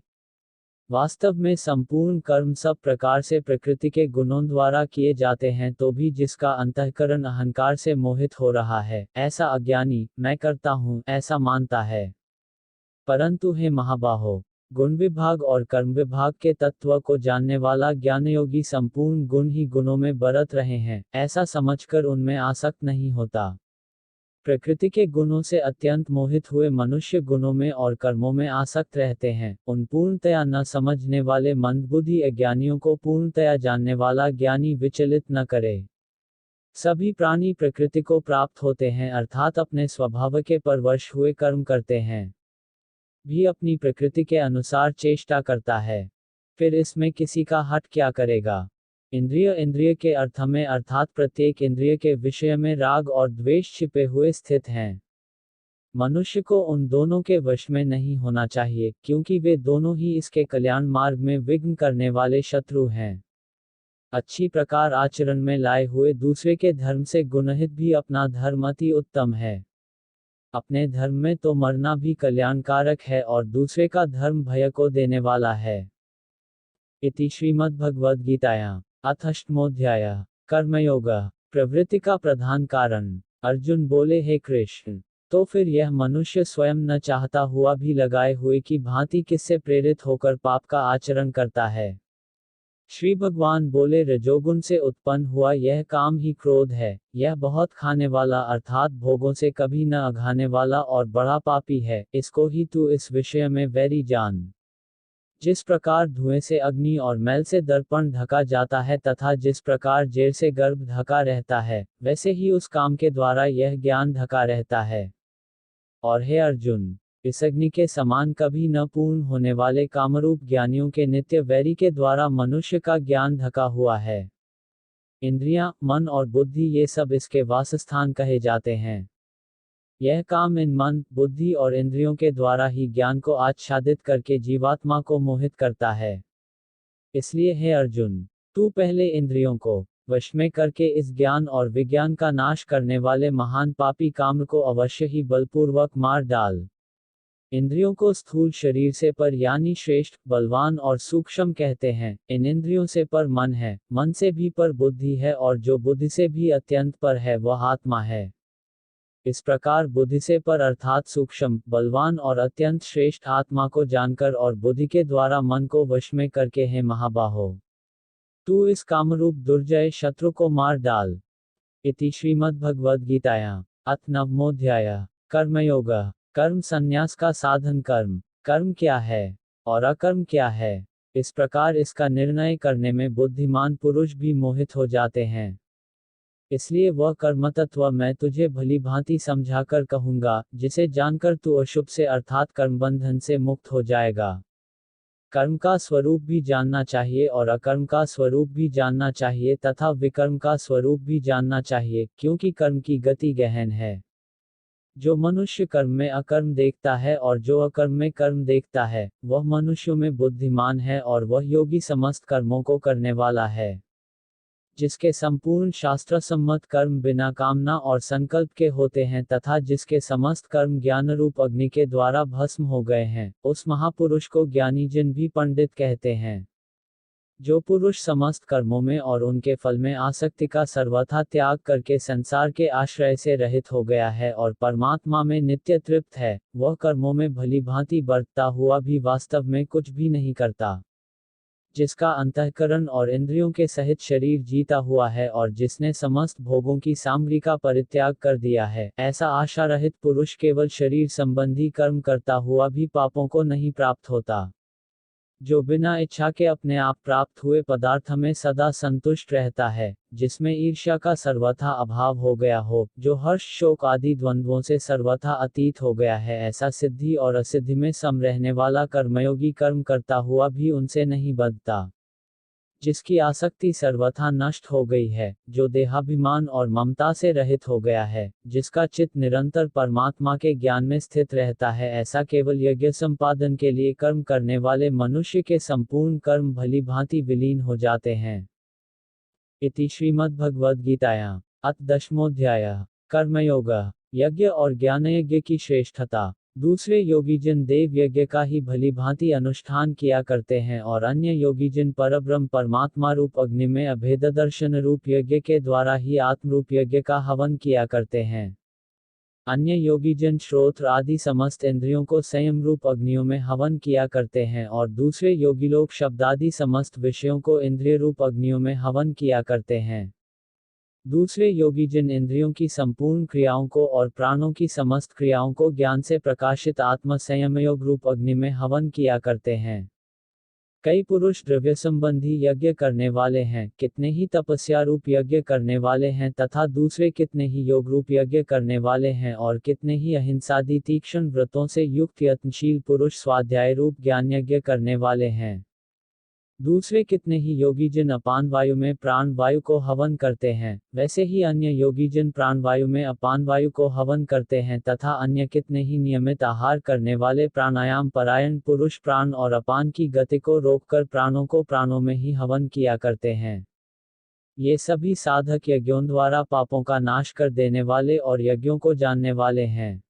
वास्तव में संपूर्ण कर्म सब प्रकार से प्रकृति के गुणों द्वारा किए जाते हैं, तो भी जिसका अंतःकरण अहंकार से मोहित हो रहा है, ऐसा अज्ञानी मैं करता हूँ ऐसा मानता है। परंतु हे महाबाहो, गुण विभाग और कर्म विभाग के तत्व को जानने वाला ज्ञानयोगी संपूर्ण गुण ही गुणों में बरत रहे हैं, ऐसा समझकर उनमें आसक्त नहीं होता। प्रकृति के गुणों से अत्यंत मोहित हुए मनुष्य गुणों में और कर्मों में आसक्त रहते हैं। उन पूर्णतया न समझने वाले मंदबुद्धि अज्ञानियों को पूर्णतया जानने वाला ज्ञानी विचलित न करे। सभी प्राणी प्रकृति को प्राप्त होते हैं, अर्थात अपने स्वभाव के परवश हुए कर्म करते हैं। भी अपनी प्रकृति के अनुसार चेष्टा करता है, फिर इसमें किसी का हट क्या करेगा। इंद्रिय के अर्थ में अर्थात प्रत्येक इंद्रिय के विषय में राग और द्वेष छिपे हुए स्थित हैं। मनुष्य को उन दोनों के वश में नहीं होना चाहिए, क्योंकि वे दोनों ही इसके कल्याण मार्ग में विघ्न करने वाले शत्रु हैं। अच्छी प्रकार आचरण में लाए हुए दूसरे के धर्म से गुणहित भी अपना धर्म अति उत्तम है। अपने धर्म में तो मरना भी कल्याणकारक है और दूसरे का धर्म भय को देने वाला है। इति श्रीमद्भगवद्गीतायां अथ अष्टमोऽध्यायः कर्मयोग। प्रवृत्ति का प्रधान कारण। अर्जुन बोले, हे कृष्ण, तो फिर यह मनुष्य स्वयं न चाहता हुआ भी लगाए हुए की भांति किससे प्रेरित होकर पाप का आचरण करता है। श्री भगवान बोले, रजोगुण से उत्पन्न हुआ यह काम ही क्रोध है। यह बहुत खाने वाला अर्थात भोगों से कभी न अघाने वाला और बड़ा पापी है। इसको ही तू इस विषय में वैरी जान। जिस प्रकार धुएं से अग्नि और मैल से दर्पण ढका जाता है तथा जिस प्रकार जेर से गर्भ ढका रहता है, वैसे ही उस काम के द्वारा यह ज्ञान ढका रहता है। और हे अर्जुन, इस अग्नि के समान कभी न पूर्ण होने वाले कामरूप ज्ञानियों के नित्य वैरी के द्वारा मनुष्य का ज्ञान ढका हुआ है। इंद्रियां, मन और बुद्धि ये सब इसके वासस्थान कहे जाते हैं। यह काम इन मन, बुद्धि और इंद्रियों के द्वारा ही ज्ञान को आच्छादित करके जीवात्मा को मोहित करता है। इसलिए हे अर्जुन, तू पहले इंद्रियों को वश में करके इस ज्ञान और विज्ञान का नाश करने वाले महान पापी काम को अवश्य ही बलपूर्वक मार डाल। इंद्रियों को स्थूल शरीर से पर यानी श्रेष्ठ, बलवान और सूक्ष्म कहते हैं। इन इंद्रियों से पर मन है, मन से भी पर बुद्धि है और जो बुद्धि से भी अत्यंत पर है वह आत्मा है। इस प्रकार बुद्धि से पर अर्थात सूक्ष्म, बलवान और अत्यंत श्रेष्ठ आत्मा को जानकर और बुद्धि के द्वारा मन को वश में करके हे महाबाहो, तू इस कामरूप दुर्जय शत्रु को मार डाल। इति श्रीमद्भगवद्गीतायां अथ नवमोऽध्यायः कर्मयोग। कर्म संन्यास का साधन। कर्म क्या है और अकर्म क्या है, इस प्रकार इसका निर्णय करने में बुद्धिमान पुरुष भी मोहित हो जाते हैं। इसलिए वह कर्मतत्व मैं तुझे भली भांति समझाकर कहूंगा, जिसे जानकर तू अशुभ से अर्थात कर्मबंधन से मुक्त हो जाएगा। कर्म का स्वरूप भी जानना चाहिए और अकर्म का स्वरूप भी जानना चाहिए तथा विकर्म का स्वरूप भी जानना चाहिए, क्योंकि कर्म की गति गहन है। जो मनुष्य कर्म में अकर्म देखता है और जो अकर्म में कर्म देखता है, वह मनुष्यों में बुद्धिमान है और वह योगी समस्त कर्मों को करने वाला है। जिसके संपूर्ण शास्त्र सम्मत कर्म बिना कामना और संकल्प के होते हैं तथा जिसके समस्त कर्म ज्ञान रूप अग्नि के द्वारा भस्म हो गए हैं, उस महापुरुष को ज्ञानी जन भी पंडित कहते हैं। जो पुरुष समस्त कर्मों में और उनके फल में आसक्ति का सर्वथा त्याग करके संसार के आश्रय से रहित हो गया है और परमात्मा में नित्य तृप्त है, वह कर्मों में भली भांति बरतता हुआ भी वास्तव में कुछ भी नहीं करता। जिसका अंतःकरण और इंद्रियों के सहित शरीर जीता हुआ है और जिसने समस्त भोगों की सामग्री का परित्याग कर दिया है, ऐसा आशा रहित पुरुष केवल शरीर संबंधी कर्म करता हुआ भी पापों को नहीं प्राप्त होता। जो बिना इच्छा के अपने आप प्राप्त हुए पदार्थ में सदा संतुष्ट रहता है, जिसमें ईर्ष्या का सर्वथा अभाव हो गया हो, जो हर्ष शोक आदि द्वंद्वों से सर्वथा अतीत हो गया है, ऐसा सिद्धि और असिद्धि में सम रहने वाला कर्मयोगी कर्म करता हुआ भी उनसे नहीं बंधता। जिसकी आसक्ति सर्वथा नष्ट हो गई है, जो देहाभिमान और ममता से रहित हो गया है, जिसका चित्त निरंतर परमात्मा के ज्ञान में स्थित रहता है, ऐसा केवल यज्ञ संपादन के लिए कर्म करने वाले मनुष्य के संपूर्ण कर्म भली भांति विलीन हो जाते हैं। इति श्रीमद्भगवद्गीतायां अथ दशमोऽध्यायः कर्मयोग। यज्ञ और ज्ञानयज्ञ की श्रेष्ठता। दूसरे योगीजन देव यज्ञ का ही भली भांति अनुष्ठान किया करते हैं और अन्य योगीजन परब्रह्म परमात्मा रूप अग्नि में अभेद दर्शन रूप यज्ञ के द्वारा ही आत्म रूप यज्ञ का हवन किया करते हैं। अन्य योगीजन श्रोत्र आदि समस्त इंद्रियों को संयम रूप अग्नियों में हवन किया करते हैं और दूसरे योगी लोग शब्दादि समस्त विषयों को इंद्रिय रूप अग्नियों में हवन किया करते हैं। दूसरे योगी जिन इंद्रियों की संपूर्ण क्रियाओं को और प्राणों की समस्त क्रियाओं को ज्ञान से प्रकाशित आत्म संयमयोग रूप अग्नि में हवन किया करते हैं। कई पुरुष द्रव्य संबंधी यज्ञ करने वाले हैं, कितने ही तपस्या रूप यज्ञ करने वाले हैं तथा दूसरे कितने ही योग रूप यज्ञ करने वाले हैं और कितने ही अहिंसादि तीक्ष्ण व्रतों से युक्त यत्नशील पुरुष स्वाध्याय रूप ज्ञान यज्ञ करने वाले हैं। दूसरे कितने ही योगीजन अपान वायु में प्राण वायु को हवन करते हैं, वैसे ही अन्य योगीजन प्राण वायु में अपान वायु को हवन करते हैं तथा अन्य कितने ही नियमित आहार करने वाले प्राणायाम परायण पुरुष प्राण और अपान की गति को रोककर प्राणों को प्राणों में ही हवन किया करते हैं। ये सभी साधक यज्ञों द्वारा पापों का नाश कर देने वाले और यज्ञों को जानने वाले हैं।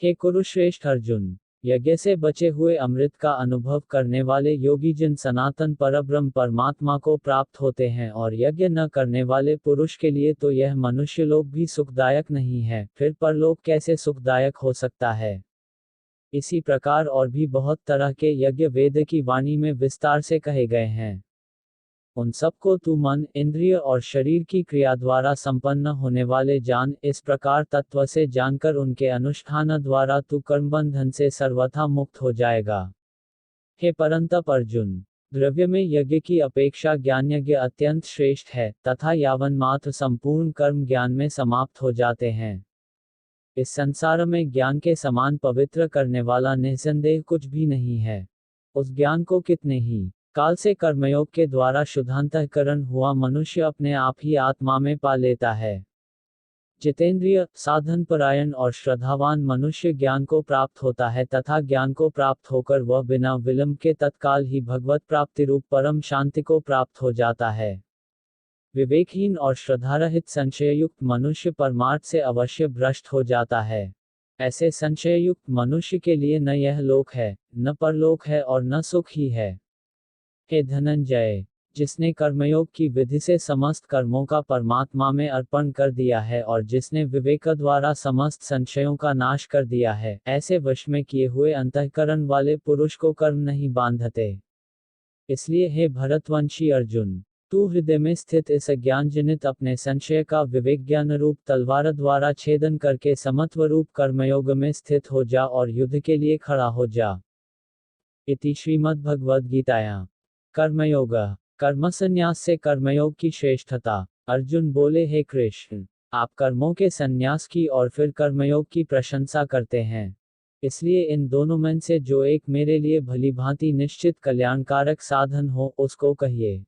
हे कुरुश्रेष्ठ अर्जुन, यज्ञ से बचे हुए अमृत का अनुभव करने वाले योगी जन सनातन परब्रह्म परमात्मा को प्राप्त होते हैं और यज्ञ न करने वाले पुरुष के लिए तो यह मनुष्य लोक भी सुखदायक नहीं है, फिर परलोक कैसे सुखदायक हो सकता है। इसी प्रकार और भी बहुत तरह के यज्ञ वेद की वाणी में विस्तार से कहे गए हैं। उन सबको तू मन, इंद्रिय और शरीर की क्रिया द्वारा संपन्न होने वाले जान, इस प्रकार तत्व से जानकर उनके अनुष्ठान द्वारा तू कर्मबंधन से सर्वथा मुक्त हो जाएगा। हे परंतप अर्जुन, द्रव्य में यज्ञ की अपेक्षा ज्ञान यज्ञ अत्यंत श्रेष्ठ है तथा यावन मात्र संपूर्ण कर्म ज्ञान में समाप्त हो जाते हैं। इस संसार में ज्ञान के समान पवित्र करने वाला निसंदेह कुछ भी नहीं है। उस ज्ञान को कितने ही काल से कर्मयोग के द्वारा शुद्धांतःकरण हुआ मनुष्य अपने आप ही आत्मा में पा लेता है। जितेंद्रिय, साधन परायण और श्रद्धावान मनुष्य ज्ञान को प्राप्त होता है तथा ज्ञान को प्राप्त होकर वह बिना विलंब के तत्काल ही भगवत प्राप्ति रूप परम शांति को प्राप्त हो जाता है। विवेकहीन और श्रद्धारहित संशययुक्त मनुष्य परमार्थ से अवश्य भ्रष्ट हो जाता है। ऐसे संशययुक्त मनुष्य के लिए न यह लोक है, न परलोक है और न सुख ही है। हे धनंजय, जिसने कर्मयोग की विधि से समस्त कर्मों का परमात्मा में अर्पण कर दिया है और जिसने विवेक द्वारा समस्त संशयों का नाश कर दिया है, ऐसे वश में किए हुए अंतःकरण वाले पुरुष को कर्म नहीं बांधते। इसलिए हे भरतवंशी अर्जुन, तू हृदय में स्थित इस अज्ञानजनित अपने संशय का विवेक ज्ञान रूप तलवार द्वारा छेदन करके समत्व रूप कर्मयोग में स्थित हो जा और युद्ध के लिए खड़ा हो जा। इति श्रीमद्भगवद्गीतायां कर्मयोग। कर्म संन्यास से कर्मयोग की श्रेष्ठता। अर्जुन बोले, हे कृष्ण, आप कर्मों के संन्यास की और फिर कर्मयोग की प्रशंसा करते हैं। इसलिए इन दोनों में से जो एक मेरे लिए भली भांति निश्चित कल्याणकारक साधन हो, उसको कहिए।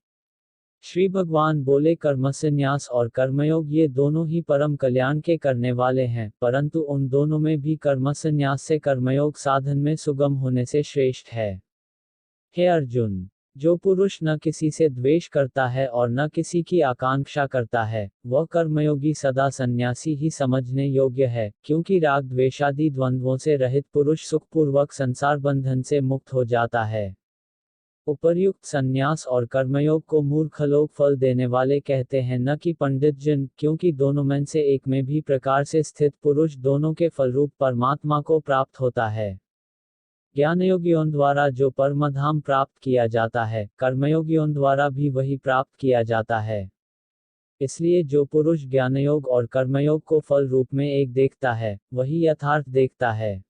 श्री भगवान बोले, कर्मसन्यास और कर्मयोग ये दोनों ही परम कल्याण के करने वाले हैं, परंतु उन दोनों में भी कर्मसन्यास से कर्मयोग साधन में सुगम होने से श्रेष्ठ है। हे अर्जुन, जो पुरुष न किसी से द्वेष करता है और न किसी की आकांक्षा करता है, वह कर्मयोगी सदा सन्यासी ही समझने योग्य है, क्योंकि राग द्वेषादि द्वंद्वों से रहित पुरुष सुखपूर्वक संसार बंधन से मुक्त हो जाता है। उपर्युक्त संन्यास और कर्मयोग को मूर्ख लोग फल देने वाले कहते हैं, न कि पंडित जन, क्योंकि दोनों में से एक में भी प्रकार से स्थित पुरुष दोनों के फलरूप परमात्मा को प्राप्त होता है। ज्ञानयोगियों द्वारा जो परमधाम प्राप्त किया जाता है, कर्मयोगियों द्वारा भी वही प्राप्त किया जाता है। इसलिए जो पुरुष ज्ञानयोग और कर्मयोग को फल रूप में एक देखता है, वही यथार्थ देखता है।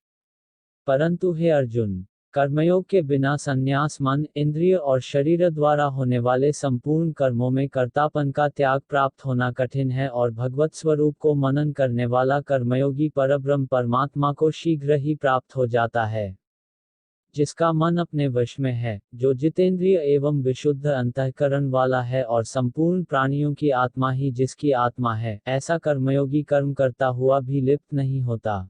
परंतु हे अर्जुन, कर्मयोग के बिना संन्यास मन, इंद्रिय और शरीर द्वारा होने वाले संपूर्ण कर्मों में कर्तापन का त्याग प्राप्त होना कठिन है, और भगवत स्वरूप को मनन करने वाला कर्मयोगी परब्रह्म परमात्मा को शीघ्र ही प्राप्त हो जाता है। जिसका मन अपने वश में है, जो जितेंद्रिय एवं विशुद्ध अंतःकरण वाला है और संपूर्ण प्राणियों की आत्मा ही जिसकी आत्मा है, ऐसा कर्मयोगी कर्म करता हुआ भी लिप्त नहीं होता।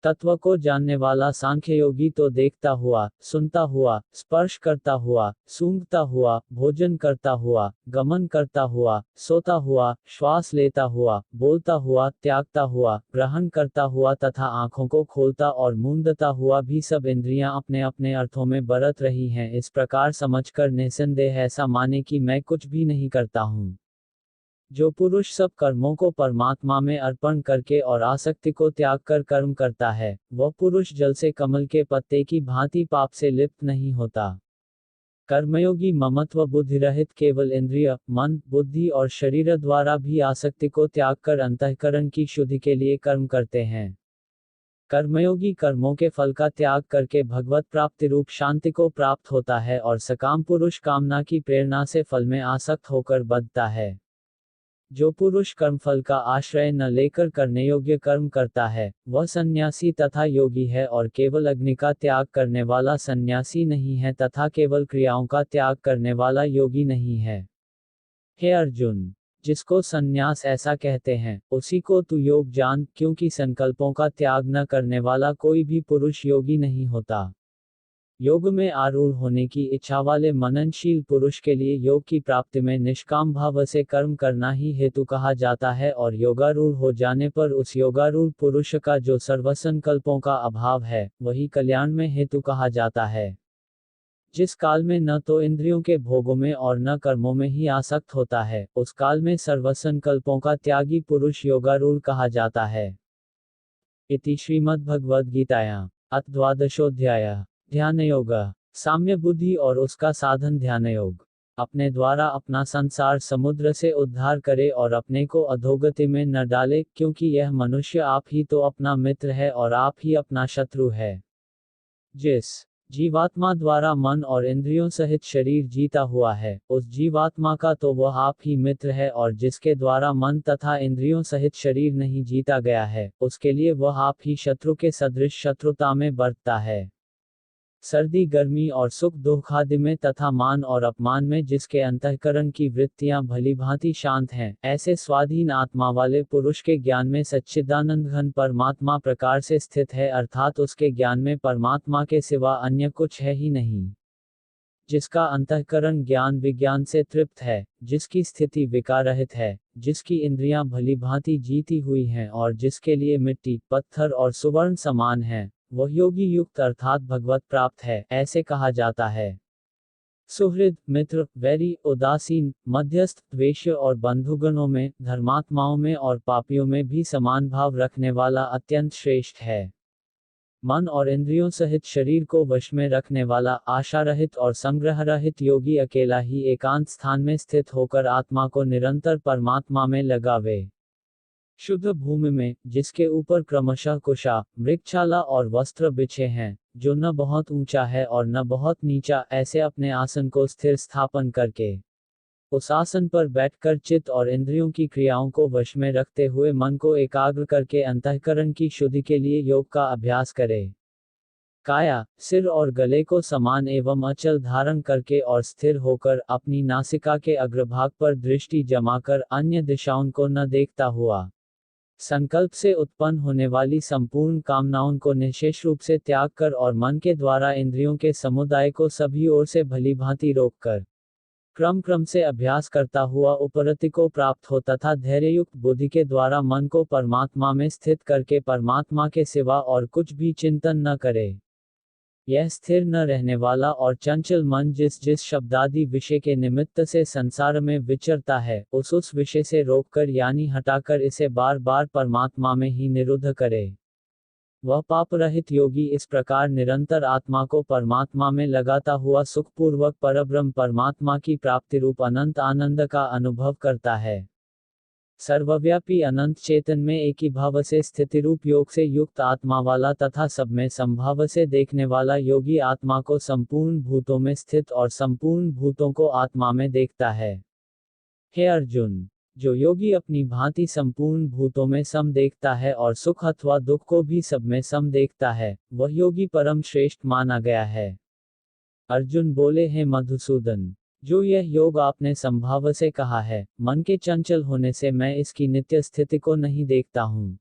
तत्व को जानने वाला सांख्य योगी तो देखता हुआ, सुनता हुआ, स्पर्श करता हुआ, सूंघता हुआ, भोजन करता हुआ, गमन करता हुआ, सोता हुआ, श्वास लेता हुआ, बोलता हुआ, त्यागता हुआ, ग्रहण करता हुआ तथा आंखों को खोलता और मूंदता हुआ भी सब इंद्रियां अपने अपने अर्थों में बरत रही हैं, इस प्रकार समझकर निसंदेह ऐसा माने कि मैं कुछ भी नहीं करता हूँ। जो पुरुष सब कर्मों को परमात्मा में अर्पण करके और आसक्ति को त्याग कर कर्म करता है, वह पुरुष जल से कमल के पत्ते की भांति पाप से लिप्त नहीं होता। कर्मयोगी ममत्व बुद्धि रहित केवल इंद्रिय, मन, बुद्धि और शरीर द्वारा भी आसक्ति को त्याग कर अंतःकरण की शुद्धि के लिए कर्म करते हैं। कर्मयोगी कर्मों के फल का त्याग करके भगवत प्राप्ति रूप शांति को प्राप्त होता है, और सकाम पुरुष कामना की प्रेरणा से फल में आसक्त होकर बंधता है। जो पुरुष कर्मफल का आश्रय न लेकर करने योग्य कर्म करता है, वह सन्यासी तथा योगी है, और केवल अग्नि का त्याग करने वाला सन्यासी नहीं है तथा केवल क्रियाओं का त्याग करने वाला योगी नहीं है। हे अर्जुन, जिसको सन्यास ऐसा कहते हैं, उसी को तू योग जान, क्योंकि संकल्पों का त्याग न करने वाला कोई भी पुरुष योगी नहीं होता। योग में आरूढ़ होने की इच्छा वाले मननशील पुरुष के लिए योग की प्राप्ति में निष्काम भाव से कर्म करना ही हेतु कहा जाता है, और योगारूढ़ हो जाने पर उस योगारूढ़ पुरुष का जो सर्वसंकल्पों का अभाव है, वही कल्याण में हेतु कहा जाता है। जिस काल में न तो इंद्रियों के भोगों में और न कर्मों में ही आसक्त होता है, उस काल में सर्वसंकल्पों का त्यागी पुरुष योगारूढ़ कहा जाता है। इति श्रीमद्भगवद्गीतायां अथ द्वादशोऽध्यायः ध्यान योग। साम्य बुद्धि और उसका साधन ध्यान योग। अपने द्वारा अपना संसार समुद्र से उद्धार करे और अपने को अधोगति में न डाले, क्योंकि यह मनुष्य आप ही तो अपना मित्र है और आप ही अपना शत्रु है। जिस जीवात्मा द्वारा मन और इंद्रियों सहित शरीर जीता हुआ है, उस जीवात्मा का तो वह आप ही मित्र है, और जिसके द्वारा मन तथा इंद्रियों सहित शरीर नहीं जीता गया है, उसके लिए वह आप ही शत्रु के सदृश शत्रुता में बरतता है। सर्दी गर्मी और सुख दुख आदि में तथा मान और अपमान में जिसके अंतःकरण की वृत्तियां भली भांति शांत हैं, ऐसे स्वाधीन आत्मा वाले पुरुष के ज्ञान में सच्चिदानंद घन परमात्मा प्रकार से स्थित है, अर्थात उसके ज्ञान में परमात्मा के सिवा अन्य कुछ है ही नहीं। जिसका अंतःकरण ज्ञान विज्ञान से तृप्त है, जिसकी स्थिति विकाररहित है, जिसकी इंद्रियां भली भांति जीती हुई हैं और जिसके लिए मिट्टी, पत्थर और सुवर्ण समान हैं, वह योगी युक्त अर्थात भगवत प्राप्त है, ऐसे कहा जाता है। सुहृद, मित्र, वैरी, उदासीन, मध्यस्थ, द्वेष्य और बंधुगणों में, धर्मात्माओं में और पापियों में भी समान भाव रखने वाला अत्यंत श्रेष्ठ है। मन और इंद्रियों सहित शरीर को वश में रखने वाला आशा रहित और संग्रह रहित योगी अकेला ही एकांत स्थान में स्थित होकर आत्मा को निरंतर परमात्मा में लगावे। शुद्ध भूमि में, जिसके ऊपर क्रमशः कुशा, मृगशाला और वस्त्र बिछे हैं, जो न बहुत ऊंचा है और न बहुत नीचा, ऐसे अपने आसन को स्थिर स्थापन करके उस आसन पर बैठकर चित्त और इंद्रियों की क्रियाओं को वश में रखते हुए मन को एकाग्र करके अंतःकरण की शुद्धि के लिए योग का अभ्यास करे। काया, सिर और गले को समान एवं अचल धारण करके और स्थिर होकर अपनी नासिका के अग्रभाग पर दृष्टि जमाकर अन्य दिशाओं को न देखता हुआ संकल्प से उत्पन्न होने वाली संपूर्ण कामनाओं को निशेष रूप से त्याग कर और मन के द्वारा इंद्रियों के समुदाय को सभी ओर से भलीभांति रोककर क्रम क्रम से अभ्यास करता हुआ उपरति को प्राप्त हो तथा धैर्ययुक्त बुद्धि के द्वारा मन को परमात्मा में स्थित करके परमात्मा के सिवा और कुछ भी चिंतन न करे। यह स्थिर न रहने वाला और चंचल मन जिस जिस शब्दादि विषय के निमित्त से संसार में विचरता है उस विषय से रोककर यानी हटाकर इसे बार बार परमात्मा में ही निरुद्ध करे। वह पाप रहित योगी इस प्रकार निरंतर आत्मा को परमात्मा में लगाता हुआ सुखपूर्वक परब्रह्म परमात्मा की प्राप्ति रूप अनंत आनंद का अनुभव करता है। सर्वव्यापी अनंत चेतन में एक ही भाव से स्थिति रूप योग से युक्त आत्मा वाला तथा सब में संभाव से देखने वाला योगी आत्मा को संपूर्ण भूतों में स्थित और संपूर्ण भूतों को आत्मा में देखता है। हे अर्जुन, जो योगी अपनी भांति संपूर्ण भूतों में सम देखता है और सुख अथवा दुख को भी सब में सम देखता है, वह योगी परम श्रेष्ठ माना गया है। अर्जुन बोले, हे मधुसूदन, जो यह योग आपने संभाव से कहा है, मन के चंचल होने से मैं इसकी नित्य स्थिति को नहीं देखता हूँ।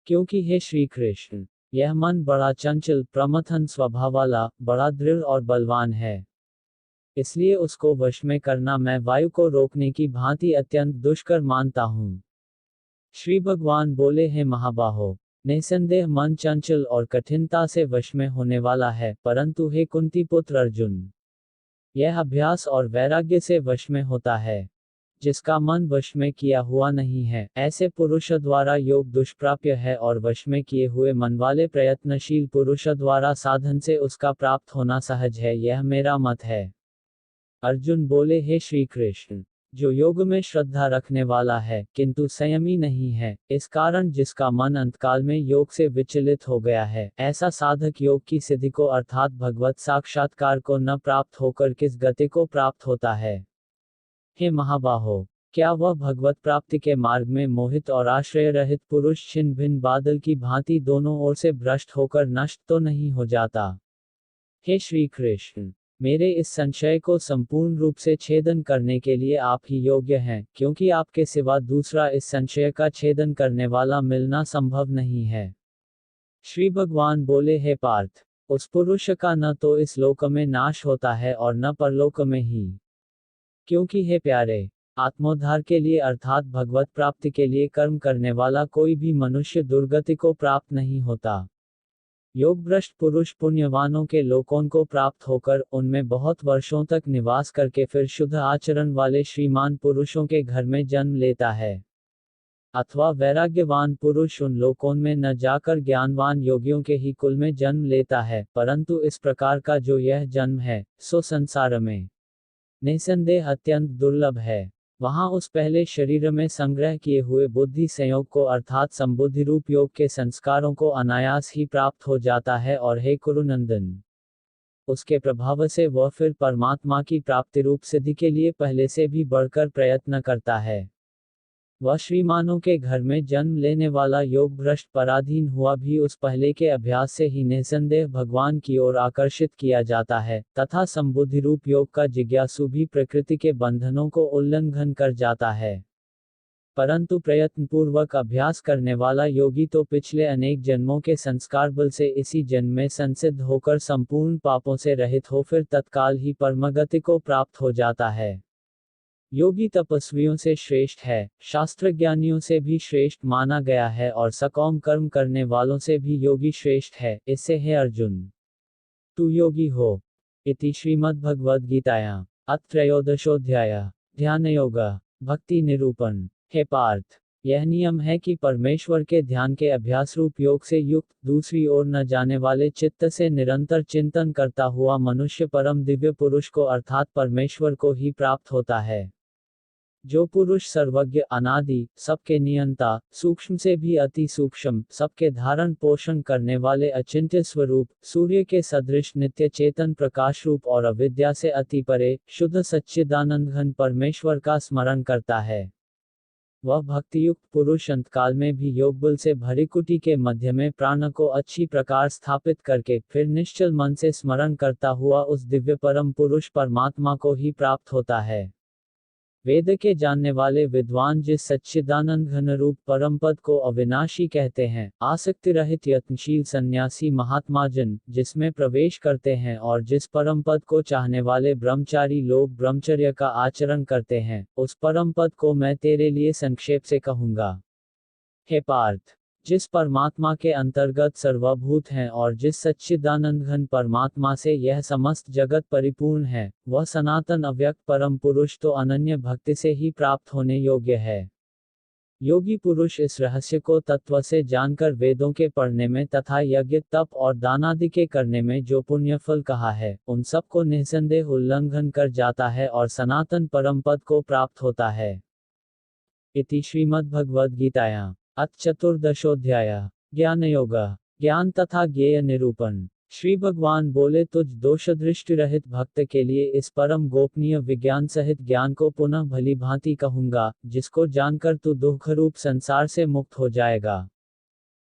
क्योंकि हे श्री कृष्ण, यह मन बड़ा चंचल प्रमथन स्वभाव वाला, बड़ा दृढ़ और बलवान है। इसलिए उसको वश में करना मैं वायु को रोकने की भांति अत्यंत दुष्कर मानता हूँ। श्री भगवान बोले, हे महाबाहो, निसंदेह मन चंचल और कठिनता से वश में होने वाला है, परंतु हे कुंती पुत्र अर्जुन, यह अभ्यास और वैराग्य से वश में होता है। जिसका मन वश में किया हुआ नहीं है, ऐसे पुरुष द्वारा योग दुष्प्राप्य है और वश में किए हुए मन वाले प्रयत्नशील पुरुष द्वारा साधन से उसका प्राप्त होना सहज है। यह मेरा मत है। अर्जुन बोले, हे श्री कृष्ण, जो योग में श्रद्धा रखने वाला है किंतु संयमी नहीं है, इस कारण जिसका मन अंतकाल में योग से विचलित हो गया है, ऐसा साधक योग की सिद्धि को अर्थात भगवत साक्षात्कार को न प्राप्त होकर किस गति को प्राप्त होता है। हे महाबाहो, क्या वह भगवत प्राप्ति के मार्ग में मोहित और आश्रय रहित पुरुष छिन्न भिन्न बादल की भांति दोनों ओर से भ्रष्ट होकर नष्ट तो नहीं हो जाता। हे श्री कृष्ण, मेरे इस संशय को संपूर्ण रूप से छेदन करने के लिए आप ही योग्य हैं, क्योंकि आपके सिवा दूसरा इस संशय का छेदन करने वाला मिलना संभव नहीं है। श्री भगवान बोले, हे पार्थ, उस पुरुष का न तो इस लोक में नाश होता है और न परलोक में ही। क्योंकि हे प्यारे, आत्मोद्धार के लिए अर्थात भगवत प्राप्ति के लिए कर्म करने वाला कोई भी मनुष्य दुर्गति को प्राप्त नहीं होता। योगभ्रष्ट पुरुष पुण्यवानों के लोकों को प्राप्त होकर उनमें बहुत वर्षों तक निवास करके फिर शुद्ध आचरण वाले श्रीमान पुरुषों के घर में जन्म लेता है। अथवा वैराग्यवान पुरुष उन लोकों में न जाकर ज्ञानवान योगियों के ही कुल में जन्म लेता है, परंतु इस प्रकार का जो यह जन्म है, सो संसार में निसंदेह अत्यंत दुर्लभ है। वहां उस पहले शरीर में संग्रह किए हुए बुद्धि संयोग को अर्थात संबुद्धि रूप योग के संस्कारों को अनायास ही प्राप्त हो जाता है और हे कुरुनंदन, उसके प्रभाव से वह फिर परमात्मा की प्राप्ति रूप सिद्धि के लिए पहले से भी बढ़कर प्रयत्न करता है। वह श्रीमानों के घर में जन्म लेने वाला योग भ्रष्ट पराधीन हुआ भी उस पहले के अभ्यास से ही निसंदेह भगवान की ओर आकर्षित किया जाता है, तथा संबुद्धि रूप योग का जिज्ञासु भी प्रकृति के बंधनों को उल्लंघन कर जाता है। परंतु प्रयत्नपूर्वक अभ्यास करने वाला योगी तो पिछले अनेक जन्मों के संस्कार बल से इसी जन्म में संसिद्ध होकर संपूर्ण पापों से रहित हो फिर तत्काल ही परमगति को प्राप्त हो जाता है। योगी तपस्वियों से श्रेष्ठ है, शास्त्रज्ञानियों से भी श्रेष्ठ माना गया है और सकौम कर्म करने वालों से भी योगी श्रेष्ठ है। इससे हे अर्जुन, तू योगी हो। इति श्रीमद्भगवद्गीतायां अत्रयोदशोऽध्यायः ध्यान योग भक्ति निरूपण। हे पार्थ, यह नियम है कि परमेश्वर के ध्यान के अभ्यास रूप योग से युक्त दूसरी ओर न जाने वाले चित्त से निरंतर चिंतन करता हुआ मनुष्य परम दिव्य पुरुष को अर्थात परमेश्वर को ही प्राप्त होता है। जो पुरुष सर्वज्ञ अनादि, सबके नियंता, सूक्ष्म से भी अति सूक्ष्म, सबके धारण पोषण करने वाले अचिंत्य स्वरूप, सूर्य के सदृश नित्य चेतन प्रकाश रूप और अविद्या से अति परे, शुद्ध सच्चिदानंद घन परमेश्वर का स्मरण करता है, वह भक्तियुक्त पुरुष अंतकाल में भी योगबल से भरी कुटी के मध्य में प्राण को अच्छी प्रकार स्थापित करके फिर निश्चल मन से स्मरण करता हुआ उस दिव्य परम पुरुष परमात्मा को ही प्राप्त होता है। वेद के जानने वाले विद्वान जिस सच्चिदानंद घन रूप परम पद को अविनाशी कहते हैं, आसक्ति रहित यत्नशील सन्यासी महात्माजन जिसमें प्रवेश करते हैं और जिस परम पद को चाहने वाले ब्रह्मचारी लोग ब्रह्मचर्य का आचरण करते हैं, उस परम पद को मैं तेरे लिए संक्षेप से कहूंगा। हे पार्थ, जिस परमात्मा के अंतर्गत सर्वभूत हैं और जिस सच्चिदानंद घन परमात्मा से यह समस्त जगत परिपूर्ण है, वह सनातन अव्यक्त परम पुरुष तो अनन्य भक्ति से ही प्राप्त होने योग्य है। योगी पुरुष इस रहस्य को तत्व से जानकर वेदों के पढ़ने में तथा यज्ञ तप और दानादि के करने में जो पुण्यफल कहा है, उन सब को निसंदेह उल्लंघन कर जाता है और सनातन परम पद को प्राप्त होता है। इति श्रीमद्भगवद्गीतायां अथ चतुर्दशोऽध्याय ज्ञानयोग, ज्ञान तथा ज्ञेय निरूपण। श्री भगवान बोले, तुझ दोष दृष्टि रहित भक्त के लिए इस परम गोपनीय विज्ञान सहित ज्ञान को पुनः भली भांति कहूंगा, जिसको जानकर तू दुख रूप संसार से मुक्त हो जाएगा।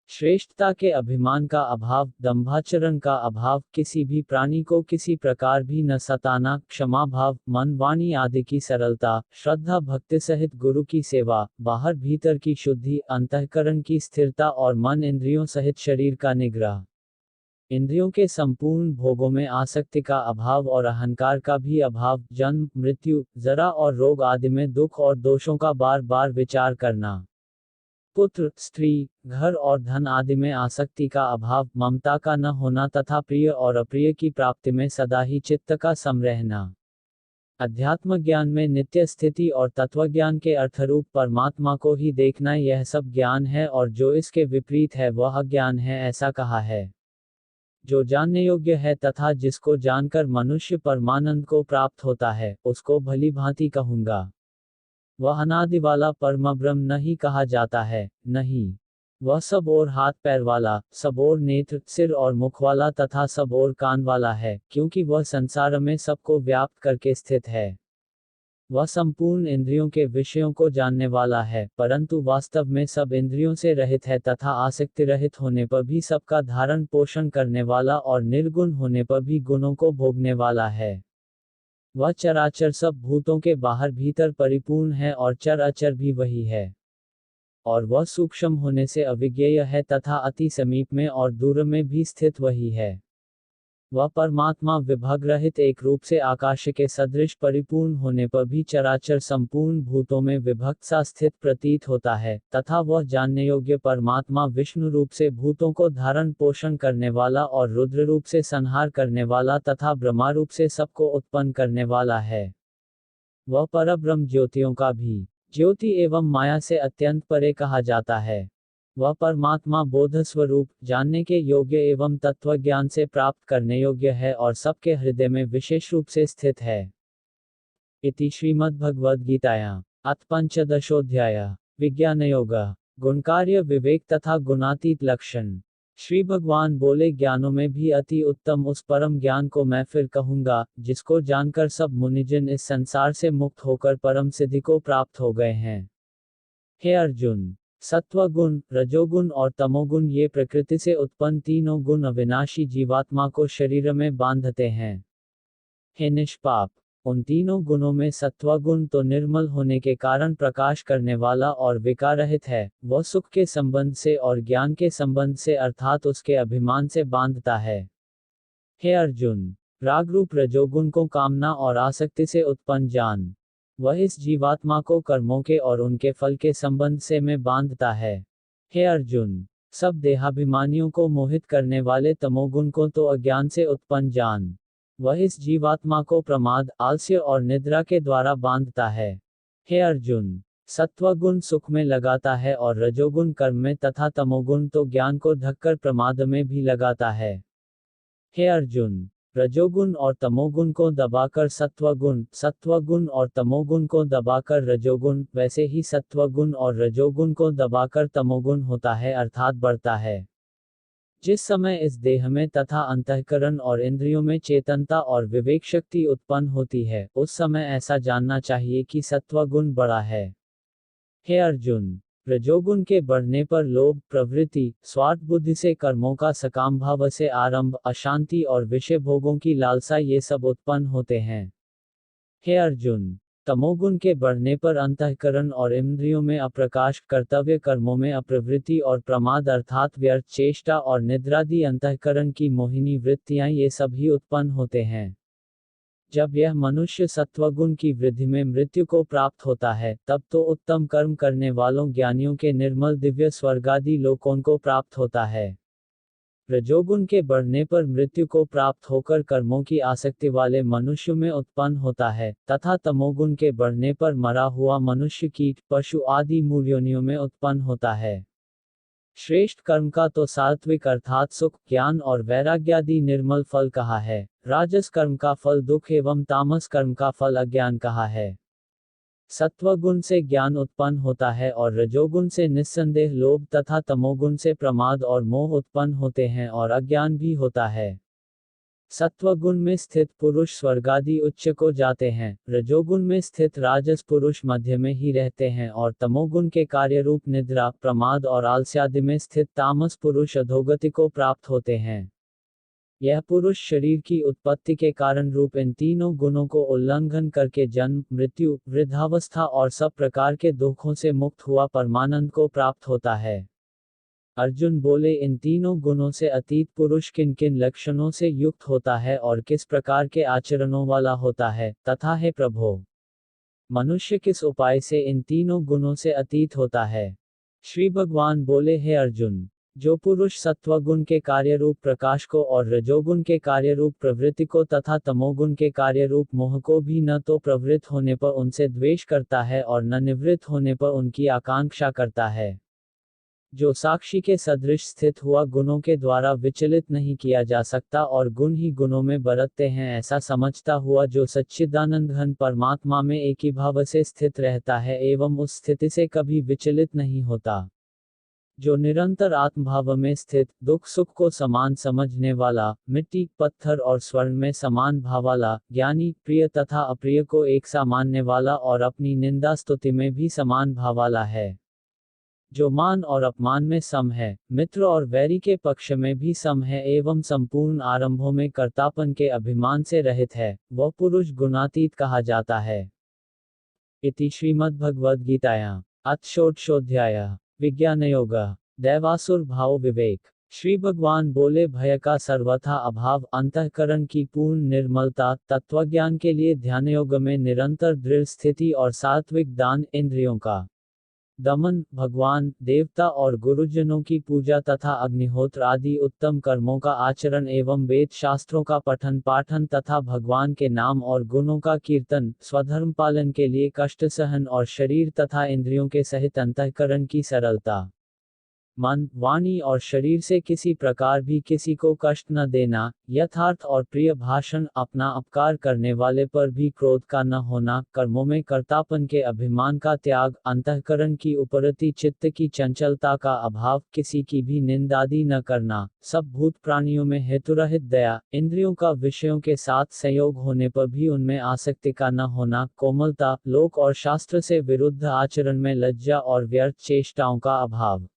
श्रेष्ठता के अभिमान का अभाव, दंभाचरण का अभाव, किसी भी प्राणी को किसी प्रकार भी न सताना, क्षमा भाव, मन वाणी आदि की सरलता, श्रद्धा भक्ति सहित गुरु की सेवा, बाहर भीतर की शुद्धि, अंतःकरण की स्थिरता और मन इंद्रियों सहित शरीर का निग्रह। इंद्रियों के संपूर्ण भोगों में आसक्ति का अभाव और अहंकार का भी अभाव, जन्म मृत्यु जरा और रोग आदि में दुख और दोषों का बार बार विचार करना। पुत्र स्त्री घर और धन आदि में आसक्ति का अभाव, ममता का न होना तथा प्रिय और अप्रिय की प्राप्ति में सदा ही चित्त का सम रहना। अध्यात्म ज्ञान में नित्य स्थिति और तत्वज्ञान के अर्थरूप परमात्मा को ही देखना, यह सब ज्ञान है और जो इसके विपरीत है वह अज्ञान है, ऐसा कहा है। जो जानने योग्य है तथा जिसको जानकर मनुष्य परमानंद को प्राप्त होता है, उसको भली भांति कहूंगा। वह अनादि वाला परम ब्रह्म नहीं कहा जाता है, नहीं। वह सब और हाथ पैर वाला, सब और नेत्र सिर और मुख वाला तथा सब और कान वाला है, क्योंकि वह संसार में सबको व्याप्त करके स्थित है। वह संपूर्ण इंद्रियों के विषयों को जानने वाला है, परंतु वास्तव में सब इंद्रियों से रहित है तथा आसक्ति रहित होने पर भी सबका धारण पोषण करने वाला और निर्गुण होने पर भी गुणों को भोगने वाला है। वह चराचर सब भूतों के बाहर भीतर परिपूर्ण है और चर अचर भी वही है। और वह सूक्ष्म होने से अविज्ञेय है तथा अति समीप में और दूर में भी स्थित वही है। वह परमात्मा विभाग रहित एक रूप से आकाश के सदृश परिपूर्ण होने पर भी चराचर संपूर्ण भूतों में विभक्त सा स्थित प्रतीत होता है, तथा वह जानने योग्य परमात्मा विष्णु रूप से भूतों को धारण पोषण करने वाला और रुद्र रूप से संहार करने वाला तथा ब्रह्मा रूप से सबको उत्पन्न करने वाला है। वह परब्रह्म ज्योतियों का भी ज्योति एवं माया से अत्यंत परे कहा जाता है। वह परमात्मा बोध स्वरूप, जानने के योग्य एवं तत्वज्ञान से प्राप्त करने योग्य है और सबके हृदय में विशेष रूप से स्थित है। इति श्रीमद्भगवद्गीतायां अथ पंचदशोऽध्याय विज्ञानयोग, गुणकार्य विवेक तथा गुणातीत लक्षण। श्री भगवान बोले, ज्ञानों में भी अति उत्तम उस परम ज्ञान को मैं फिर कहूंगा, जिसको जानकर सब मुनिजन इस संसार से मुक्त होकर परम सिद्धि को प्राप्त हो गए हैं। हे अर्जुन, सत्वगुण, रजोगुण और तमोगुण ये प्रकृति से उत्पन्न तीनों गुण अविनाशी जीवात्मा को शरीर में बांधते हैं। हे निष्पाप, उन तीनों गुणों में सत्वगुण तो निर्मल होने के कारण प्रकाश करने वाला और विकार रहित है, वह सुख के संबंध से और ज्ञान के संबंध से अर्थात उसके अभिमान से बांधता है। हे अर्जुन, रागरूप रजोगुण को कामना और आसक्ति से उत्पन्न जान, वह इस जीवात्मा को कर्मों के और उनके फल के संबंध से में बांधता है। हे अर्जुन, सब देहाभिमानियों को मोहित करने वाले तमोगुण को तो अज्ञान से उत्पन्न जान, वह इस जीवात्मा को प्रमाद, आलस्य और निद्रा के द्वारा बांधता है। हे अर्जुन, सत्वगुण सुख में लगाता है और रजोगुण कर्म में तथा तमोगुण तो ज्ञान को ढककर प्रमाद में भी लगाता है। हे अर्जुन, रजोगुण और तमोगुण को दबाकर सत्वगुण, सत्वगुण और तमोगुण को दबाकर रजोगुण, वैसे ही सत्वगुण और रजोगुण को दबाकर तमोगुण होता है अर्थात बढ़ता है। जिस समय इस देह में तथा अंतःकरण और इंद्रियों में चेतनता और विवेक शक्ति उत्पन्न होती है, उस समय ऐसा जानना चाहिए कि सत्वगुण बड़ा है। हे अर्जुन, रजोगुण के बढ़ने पर लोभ प्रवृत्ति, स्वार्थ बुद्धि से कर्मों का सकाम भाव से आरंभ, अशांति और विषय भोगों की लालसा ये सब उत्पन्न होते हैं। हे अर्जुन, तमोगुण के बढ़ने पर अंतःकरण और इंद्रियों में अप्रकाश, कर्तव्य कर्मों में अप्रवृत्ति और प्रमाद अर्थात व्यर्थ चेष्टा और निद्रादि अंतःकरण की मोहिनी वृत्तियां ये सभी उत्पन्न होते हैं। जब यह मनुष्य सत्वगुण की वृद्धि में मृत्यु को प्राप्त होता है, तब तो उत्तम कर्म करने वालों ज्ञानियों के निर्मल दिव्य स्वर्गादि लोकों को प्राप्त होता है। रजोगुण के बढ़ने पर मृत्यु को प्राप्त होकर कर्मों की आसक्ति वाले मनुष्य में उत्पन्न होता है, तथा तमोगुण के बढ़ने पर मरा हुआ मनुष्य कीट पशु आदि मूल योनियों में उत्पन्न होता है। श्रेष्ठ कर्म का तो सात्विक अर्थात सुख, ज्ञान और वैराग्यादि निर्मल फल कहा है, राजस कर्म का फल दुख एवं तामस कर्म का फल अज्ञान कहा है। सत्वगुण से ज्ञान उत्पन्न होता है और रजोगुण से निस्संदेह लोभ तथा तमोगुण से प्रमाद और मोह उत्पन्न होते हैं और अज्ञान भी होता है। सत्वगुण में स्थित पुरुष स्वर्गादि उच्च को जाते हैं, रजोगुण में स्थित राजस पुरुष मध्य में ही रहते हैं और तमोगुण के कार्य रूप निद्रा, प्रमाद और आलस्यादि में स्थित तामस पुरुष अधोगति को प्राप्त होते हैं। यह पुरुष शरीर की उत्पत्ति के कारण रूप इन तीनों गुणों को उल्लंघन करके जन्म, मृत्यु, वृद्धावस्था और सब प्रकार के दुखों से मुक्त हुआ परमानंद को प्राप्त होता है। अर्जुन बोले, इन तीनों गुणों से अतीत पुरुष किन किन लक्षणों से युक्त होता है और किस प्रकार के आचरणों वाला होता है, तथा हे प्रभो, मनुष्य किस उपाय से इन तीनों गुणों से अतीत होता है। श्री भगवान बोले, हे अर्जुन, जो पुरुष सत्वगुण के कार्य रूप प्रकाश को और रजोगुण के कार्य रूप प्रवृत्ति को तथा तमोगुण के कार्य रूप मोह को भी न तो प्रवृत्त होने पर उनसे द्वेष करता है और न निवृत्त होने पर उनकी आकांक्षा करता है, जो साक्षी के सदृश स्थित हुआ गुणों के द्वारा विचलित नहीं किया जा सकता और गुण ही गुणों में बरतते हैं, ऐसा समझता हुआ जो सच्चिदानंद घन परमात्मा में एक ही भाव से स्थित रहता है एवं उस स्थिति से कभी विचलित नहीं होता, जो निरंतर आत्मभाव में स्थित, दुख सुख को समान समझने वाला, मिट्टी, पत्थर और स्वर्ण में समान भावाला, ज्ञानी, प्रिय तथा अप्रिय को एक सा मानने वाला और अपनी निंदा स्तुति में भी समान भावाला है, जो मान और अपमान में सम है, मित्र और वैरी के पक्ष में भी सम है एवं संपूर्ण आरंभों में कर्तापन के अभिमान से रहित है, वह पुरुष गुणातीत कहा जाता है। इति श्रीमद्भगवद्गीतायां अथ षोडशोऽध्यायः विज्ञानयोगः दैवासुर भाव विवेक। श्री भगवान बोले, भय का सर्वथा अभाव, अंतःकरण की पूर्ण निर्मलता, तत्वज्ञान के लिए ध्यानयोग में निरंतर दृढ़ स्थिति और सात्विक दान, इंद्रियों का दमन, भगवान, देवता और गुरुजनों की पूजा तथा अग्निहोत्र आदि उत्तम कर्मों का आचरण एवं वेद शास्त्रों का पठन पाठन तथा भगवान के नाम और गुणों का कीर्तन, स्वधर्म पालन के लिए कष्ट सहन और शरीर तथा इंद्रियों के सहित अंतःकरण की सरलता, मन, वाणी और शरीर से किसी प्रकार भी किसी को कष्ट न देना, यथार्थ और प्रिय भाषण, अपना अपकार करने वाले पर भी क्रोध का न होना, कर्मों में कर्तापन के अभिमान का त्याग, अंतःकरण की उपरति चित्त की चंचलता का अभाव, किसी की भी निंदादि न करना, सब भूत प्राणियों में हेतुरहित दया, इंद्रियों का विषयों के साथ संयोग होने पर भी उनमें आसक्ति का न होना, कोमलता, लोक और शास्त्र से विरुद्ध आचरण में लज्जा और व्यर्थ चेष्टाओं का अभाव,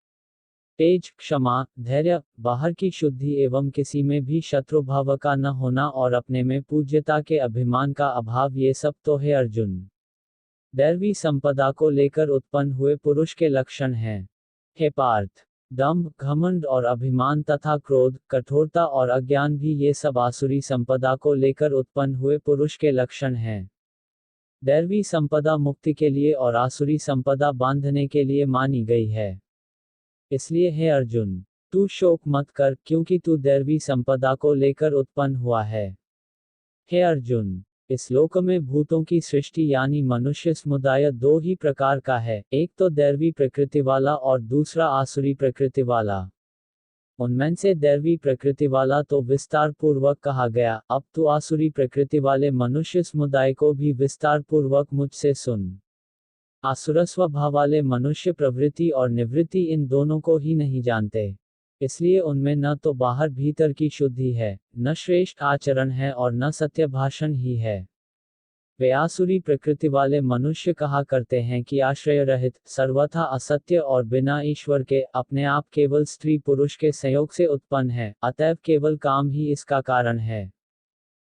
तेज, क्षमा, धैर्य, बाहर की शुद्धि एवं किसी में भी शत्रुभाव का न होना और अपने में पूज्यता के अभिमान का अभाव, ये सब तो है अर्जुन दैवी संपदा को लेकर उत्पन्न हुए पुरुष के लक्षण हैं। हे पार्थ, दंभ, घमंड और अभिमान तथा क्रोध, कठोरता और अज्ञान भी ये सब आसुरी संपदा को लेकर उत्पन्न हुए पुरुष के लक्षण हैं। दैवी संपदा मुक्ति के लिए और आसुरी संपदा बांधने के लिए मानी गई है। इसलिए हे अर्जुन, तू शोक मत कर, क्योंकि तू दैवी संपदा को लेकर उत्पन्न हुआ है। हे अर्जुन, इस लोक में भूतों की सृष्टि यानी मनुष्य समुदाय दो ही प्रकार का है, एक तो दैवी प्रकृति वाला और दूसरा आसुरी प्रकृति वाला। उनमें से दैवी प्रकृति वाला तो विस्तार पूर्वक कहा गया, अब तू आसुरी प्रकृति वाले मनुष्य समुदाय को भी विस्तार पूर्वक मुझसे सुन। आसुर स्वभाव वाले मनुष्य प्रवृत्ति और निवृत्ति इन दोनों को ही नहीं जानते, इसलिए उनमें न तो बाहर भीतर की शुद्धि है, न श्रेष्ठ आचरण है और न सत्य भाषण ही है। वे आसुरी प्रकृति वाले मनुष्य कहा करते हैं कि आश्रय रहित, सर्वथा असत्य और बिना ईश्वर के, अपने आप केवल स्त्री पुरुष के संयोग से उत्पन्न है, अतएव केवल काम ही इसका कारण है,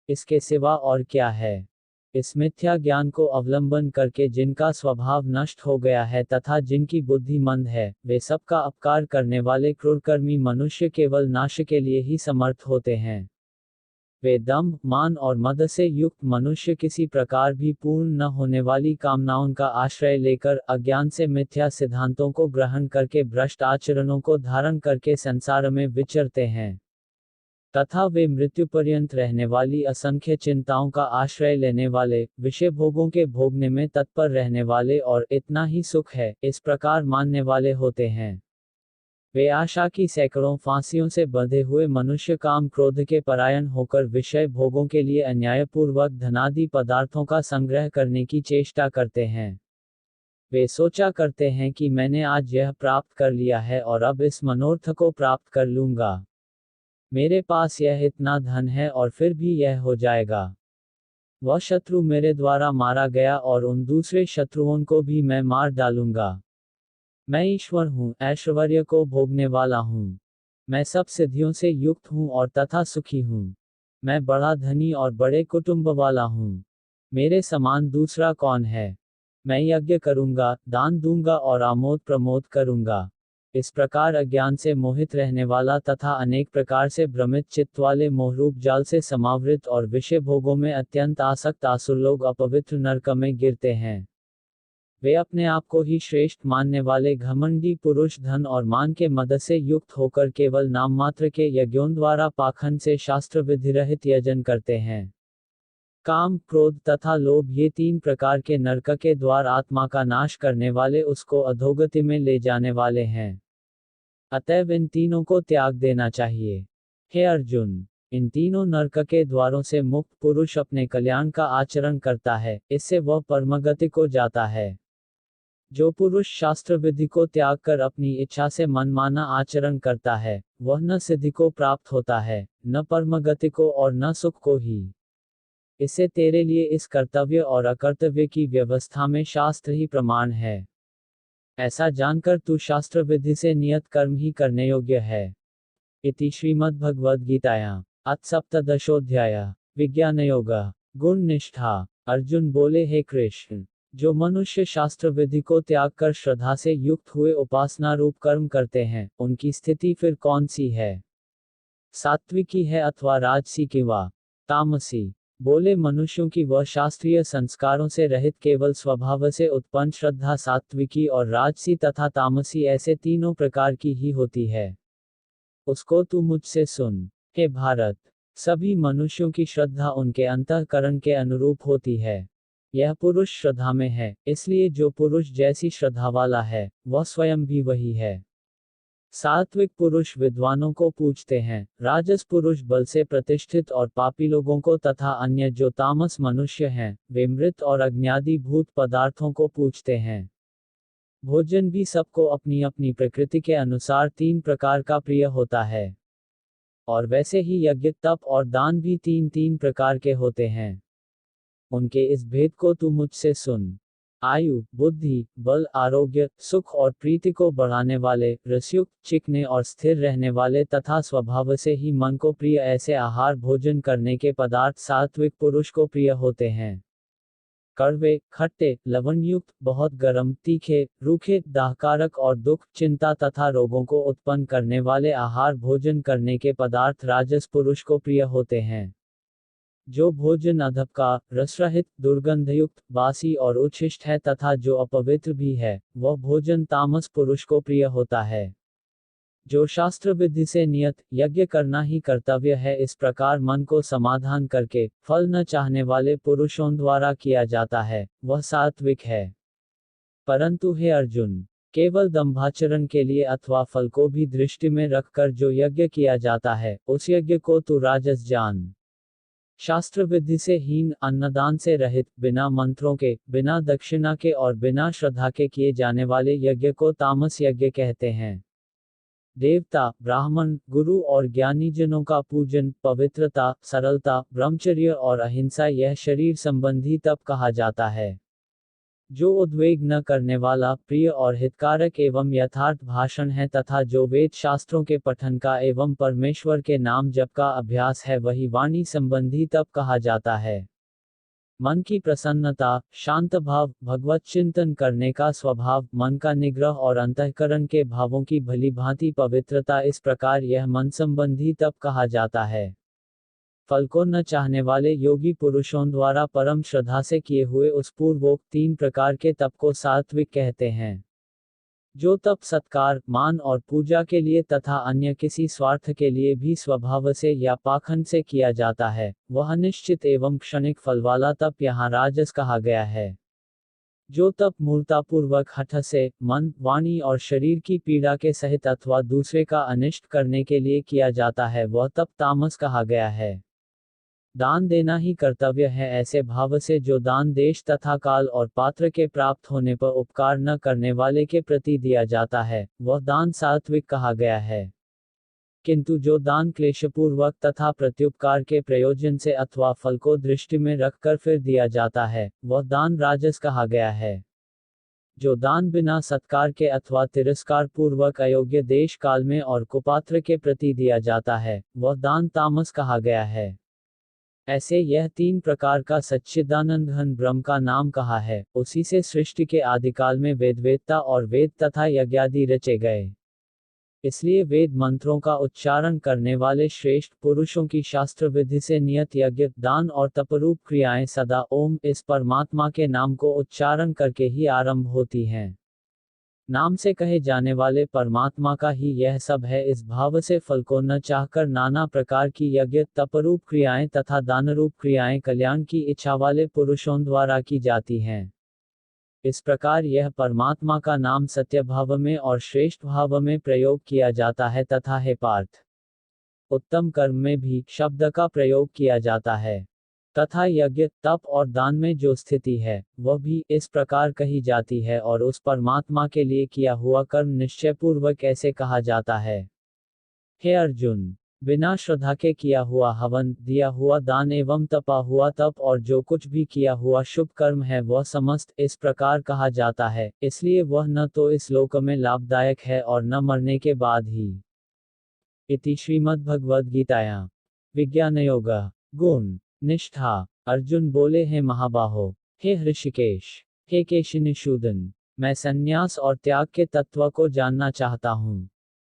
इसके सिवा और क्या है। इस मिथ्या ज्ञान को अवलंबन करके जिनका स्वभाव नष्ट हो गया है तथा जिनकी बुद्धि मंद है, वे सबका अपकार करने वाले क्रूरकर्मी मनुष्य केवल नाश के लिए ही समर्थ होते हैं। वे दंभ, मान और मद से युक्त मनुष्य किसी प्रकार भी पूर्ण न होने वाली कामनाओं का आश्रय लेकर अज्ञान से मिथ्या सिद्धांतों को ग्रहण करके भ्रष्ट आचरणों को धारण करके संसार में विचरते हैं, तथा वे मृत्यु पर्यंत रहने वाली असंख्य चिंताओं का आश्रय लेने वाले, विषय भोगों के भोगने में तत्पर रहने वाले और इतना ही सुख है, इस प्रकार मानने वाले होते हैं। वे आशा की सैकड़ों फांसियों से बंधे हुए मनुष्य काम क्रोध के परायण होकर विषय भोगों के लिए अन्यायपूर्वक धनादि पदार्थों का संग्रह करने की चेष्टा करते हैं। वे सोचा करते हैं कि मैंने आज यह प्राप्त कर लिया है और अब इस मनोरथ को प्राप्त कर लूंगा। मेरे पास यह इतना धन है और फिर भी यह हो जाएगा। वह शत्रु मेरे द्वारा मारा गया और उन दूसरे शत्रुओं को भी मैं मार डालूंगा। मैं ईश्वर हूँ, ऐश्वर्य को भोगने वाला हूँ। मैं सब सिद्धियों से युक्त हूँ और तथा सुखी हूँ। मैं बड़ा धनी और बड़े कुटुंब वाला हूँ। मेरे समान दूसरा कौन है। मैं यज्ञ करूँगा, दान दूंगा और आमोद प्रमोद करूँगा। इस प्रकार अज्ञान से मोहित रहने वाला तथा अनेक प्रकार से भ्रमित चित्त वाले मोहरूप जाल से समावृत और विषय भोगों में अत्यंत आसक्त आसुर लोग अपवित्र नरक में गिरते हैं। वे अपने आप को ही श्रेष्ठ मानने वाले घमंडी पुरुष धन और मान के मद से युक्त होकर केवल नाम मात्र के यज्ञों द्वारा पाखंड से शास्त्र विधि रहित यजन करते हैं। काम, क्रोध तथा लोभ ये तीन प्रकार के नरक के द्वार आत्मा का नाश करने वाले उसको अधोगति में ले जाने वाले हैं। अतएव इन तीनों को त्याग देना चाहिए। हे अर्जुन, इन तीनों नरक के द्वारों से मुक्त पुरुष अपने कल्याण का आचरण करता है, इससे वह परमगति को जाता है। जो पुरुष शास्त्र विधि को त्याग कर अपनी इच्छा से मनमाना आचरण करता है, वह न सिद्धि को प्राप्त होता है, न परमगति को और न सुख को ही। इससे तेरे लिए इस कर्तव्य और अकर्तव्य की व्यवस्था में शास्त्र ही प्रमाण है। ऐसा जानकर तू शास्त्र विधि से नियत कर्म ही करने योग्य है। इति श्रीमद्भगवद्गीतायां अथ सप्तदशोऽध्याय विज्ञान योग गुण निष्ठा। अर्जुन बोले, हे कृष्ण, जो मनुष्य शास्त्र विधि को त्याग कर श्रद्धा से युक्त हुए उपासना रूप कर्म करते हैं, उनकी स्थिति फिर कौन सी है? सात्विकी है अथवा राजसी की वा तामसी? बोले, मनुष्यों की वह शास्त्रीय संस्कारों से रहित केवल स्वभाव से उत्पन्न श्रद्धा सात्विकी और राजसी तथा तामसी ऐसे तीनों प्रकार की ही होती है। उसको तू मुझसे सुन। हे भारत, सभी मनुष्यों की श्रद्धा उनके अंतःकरण के अनुरूप होती है। यह पुरुष श्रद्धा में है, इसलिए जो पुरुष जैसी श्रद्धा वाला है, वह स्वयं भी वही है। सात्विक पुरुष विद्वानों को पूजते हैं, राजस पुरुष बल से प्रतिष्ठित और पापी लोगों को तथा अन्य जो तामस मनुष्य हैं, वे मृत और अग्न्यादि भूत पदार्थों को पूजते हैं। भोजन भी सबको अपनी अपनी प्रकृति के अनुसार तीन प्रकार का प्रिय होता है, और वैसे ही यज्ञ, तप और दान भी तीन तीन प्रकार के होते हैं। उनके इस भेद को तू मुझसे सुन। आयु, बुद्धि, बल, आरोग्य, सुख और प्रीति को बढ़ाने वाले, रसयुक्त, चिकने और स्थिर रहने वाले तथा स्वभाव से ही मन को प्रिय ऐसे आहार भोजन करने के पदार्थ सात्विक पुरुष को प्रिय होते हैं। कड़वे, खट्टे, लवणयुक्त, बहुत गर्म, तीखे, रूखे, दाहकारक और दुख, चिंता तथा रोगों को उत्पन्न करने वाले आहार भोजन करने के पदार्थ राजस पुरुष को प्रिय होते हैं। जो भोजन अधप का, रसरहित, दुर्गंधयुक्त, बासी और उच्छिष्ट है तथा जो अपवित्र भी है, वह भोजन तामस पुरुष को प्रिय होता है। जो शास्त्र विधि से नियत यज्ञ करना ही कर्तव्य है, इस प्रकार मन को समाधान करके फल न चाहने वाले पुरुषों द्वारा किया जाता है, वह सात्विक है। परंतु हे अर्जुन, केवल दंभाचरण के लिए अथवा फल को भी दृष्टि में रखकर जो यज्ञ किया जाता है, उस यज्ञ को तू राजस जान। शास्त्र विधि से हीन, अन्नदान से रहित, बिना मंत्रों के, बिना दक्षिणा के और बिना श्रद्धा के किए जाने वाले यज्ञ को तामस यज्ञ कहते हैं। देवता, ब्राह्मण, गुरु और ज्ञानीजनों का पूजन, पवित्रता, सरलता, ब्रह्मचर्य और अहिंसा यह शरीर संबंधी तप कहा जाता है। जो उद्वेग न करने वाला, प्रिय और हितकारक एवं यथार्थ भाषण है तथा जो वेद शास्त्रों के पठन का एवं परमेश्वर के नाम जप का अभ्यास है वही वाणी संबंधी तप कहा जाता है। मन की प्रसन्नता, शांत भाव, भगवत चिंतन करने का स्वभाव, मन का निग्रह और अंतःकरण के भावों की भली भांति पवित्रता, इस प्रकार यह मन संबंधी तप कहा जाता है। फल को न चाहने वाले योगी पुरुषों द्वारा परम श्रद्धा से किए हुए उस पूर्वोक्त 3 प्रकार के तप को सात्विक कहते हैं। जो तप सत्कार, मान और पूजा के लिए तथा अन्य किसी स्वार्थ के लिए भी स्वभाव से या पाखंड से किया जाता है, वह निश्चित एवं क्षणिक फल वाला तप यहाँ राजस कहा गया है। जो तप मूर्तापूर्वक हठ से, मन, वाणी और शरीर की पीड़ा के सहित अथवा दूसरे का अनिष्ट करने के लिए किया जाता है वह तप तामस कहा गया है। दान देना ही कर्तव्य है ऐसे भाव से जो दान देश तथा काल और पात्र के प्राप्त होने पर उपकार न करने वाले के प्रति दिया जाता है, वह दान सात्विक कहा गया है। किंतु जो दान क्लेशपूर्वक तथा प्रत्युपकार के प्रयोजन से अथवा फल को दृष्टि में रखकर फिर दिया जाता है, वह दान राजस कहा गया है। जो दान बिना सत्कार के अथवा तिरस्कार पूर्वक अयोग्य देश काल में और कुपात्र के प्रति दिया जाता है, वह दान तामस कहा गया है। ऐसे यह 3 प्रकार का सच्चिदानंद घन ब्रह्म का नाम कहा है, उसी से सृष्टि के आदिकाल में वेदवेत्ता और वेद तथा यज्ञादि रचे गए। इसलिए वेद मंत्रों का उच्चारण करने वाले श्रेष्ठ पुरुषों की शास्त्र विधि से नियत यज्ञ, दान और तपरूप क्रियाएं सदा ओम इस परमात्मा के नाम को उच्चारण करके ही आरंभ होती हैं। नाम से कहे जाने वाले परमात्मा का ही यह सब है, इस भाव से फल को न चाहकर नाना प्रकार की यज्ञ, तपरूप क्रियाएं तथा दानरूप क्रियाएं कल्याण की इच्छा वाले पुरुषों द्वारा की जाती हैं। इस प्रकार यह परमात्मा का नाम सत्य भाव में और श्रेष्ठ भाव में प्रयोग किया जाता है तथा हे पार्थ, उत्तम कर्म में भी शब्द का प्रयोग किया जाता है तथा यज्ञ, तप और दान में जो स्थिति है वह भी इस प्रकार कही जाती है और उस परमात्मा के लिए किया हुआ कर्म निश्चयपूर्वक ऐसे कहा जाता है। हे अर्जुन, बिना श्रद्धा के किया हुआ हवन, दिया हुआ दान एवं तपा हुआ तप और जो कुछ भी किया हुआ शुभ कर्म है वह समस्त इस प्रकार कहा जाता है, इसलिए वह न तो इस लोक में लाभदायक है और न मरने के बाद ही। इति श्रीमद्भगवद्गीतायां विज्ञानयोग गुण निष्ठा। अर्जुन बोले, हे महाबाहो, हे हृषिकेश, हे केशिनिषूदन, मैं संन्यास और त्याग के तत्व को जानना चाहता हूँ।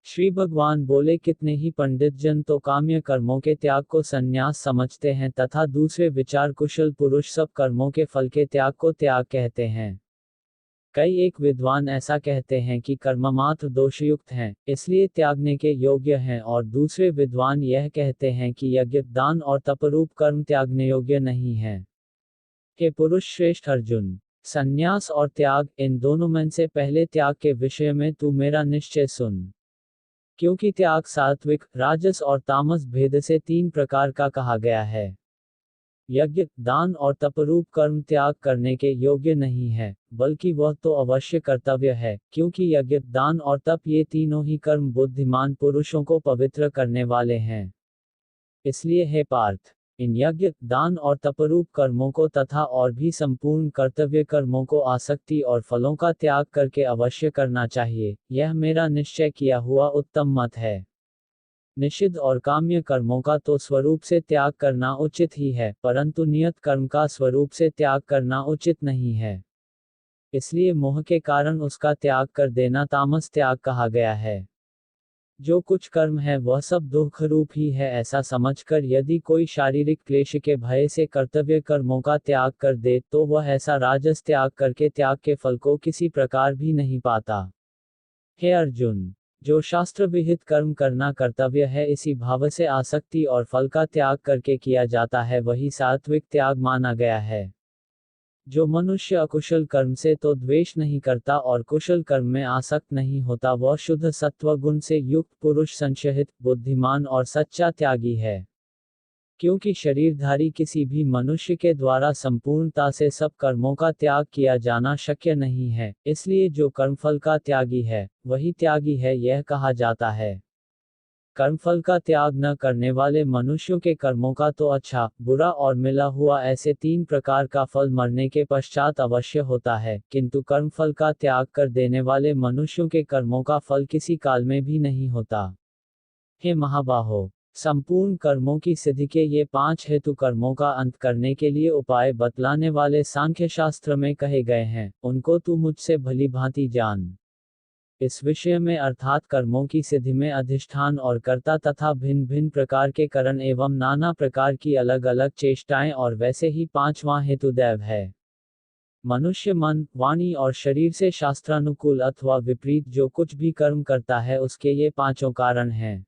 श्री भगवान बोले, कितने ही पंडित जन तो काम्य कर्मों के त्याग को संन्यास समझते हैं तथा दूसरे विचार कुशल पुरुष सब कर्मों के फल के त्याग को त्याग कहते हैं। कई एक विद्वान ऐसा कहते हैं कि कर्म मात्र दोषयुक्त हैं, इसलिए त्यागने के योग्य हैं, और दूसरे विद्वान यह कहते हैं कि यज्ञ, दान और तपरूप कर्म त्यागने योग्य नहीं हैं। हे पुरुष श्रेष्ठ अर्जुन, संन्यास और त्याग, इन दोनों में से पहले त्याग के विषय में तू मेरा निश्चय सुन। क्योंकि त्याग सात्विक, राजस और तामस भेद से 3 प्रकार का कहा गया है। यज्ञ, दान और तपरूप कर्म त्याग करने के योग्य नहीं है, बल्कि वह तो अवश्य कर्तव्य है, क्योंकि यज्ञ, दान और तप ये तीनों ही कर्म बुद्धिमान पुरुषों को पवित्र करने वाले हैं। इसलिए हे पार्थ, इन यज्ञ, दान और तपरूप कर्मों को तथा और भी संपूर्ण कर्तव्य कर्मों को आसक्ति और फलों का त्याग करके अवश्य करना चाहिए, यह मेरा निश्चय किया हुआ उत्तम मत है। निषिद्ध और काम्य कर्मों का तो स्वरूप से त्याग करना उचित ही है, परंतु नियत कर्म का स्वरूप से त्याग करना उचित नहीं है। इसलिए मोह के कारण उसका त्याग कर देना तामस त्याग कहा गया है। जो कुछ कर्म है वह सब दुख रूप ही है ऐसा समझकर यदि कोई शारीरिक क्लेश के भय से कर्तव्य कर्मों का त्याग कर दे तो वह ऐसा राजस त्याग करके त्याग के फल को किसी प्रकार भी नहीं पाता। हे अर्जुन, जो शास्त्र विहित कर्म करना कर्तव्य है इसी भाव से आसक्ति और फल का त्याग करके किया जाता है वही सात्विक त्याग माना गया है। जो मनुष्य अकुशल कर्म से तो द्वेष नहीं करता और कुशल कर्म में आसक्त नहीं होता वह शुद्ध सत्व गुण से युक्त पुरुष, संशयित, बुद्धिमान और सच्चा त्यागी है। क्योंकि शरीरधारी किसी भी मनुष्य के द्वारा संपूर्णता से सब कर्मों का त्याग किया जाना शक्य नहीं है, इसलिए जो कर्मफल का त्यागी है वही त्यागी है यह कहा जाता है। कर्मफल का त्याग न करने वाले मनुष्यों के कर्मों का तो अच्छा, बुरा और मिला हुआ ऐसे 3 प्रकार का फल मरने के पश्चात अवश्य होता है, किंतु कर्मफल का त्याग कर देने वाले मनुष्यों के कर्मों का फल किसी काल में भी नहीं होता। हे महाबाहो, संपूर्ण कर्मों की सिद्धि के ये 5 हेतु कर्मों का अंत करने के लिए उपाय बतलाने वाले सांख्य शास्त्र में कहे गए हैं, उनको तू मुझसे भली भांति जान। इस विषय में अर्थात कर्मों की सिद्धि में अधिष्ठान और कर्ता तथा भिन्न भिन्न प्रकार के कारण एवं नाना प्रकार की अलग अलग चेष्टाएं और वैसे ही 5वां हेतु दैव है। मनुष्य मन, वाणी और शरीर से शास्त्रानुकूल अथवा विपरीत जो कुछ भी कर्म करता है उसके ये 5 कारण हैं।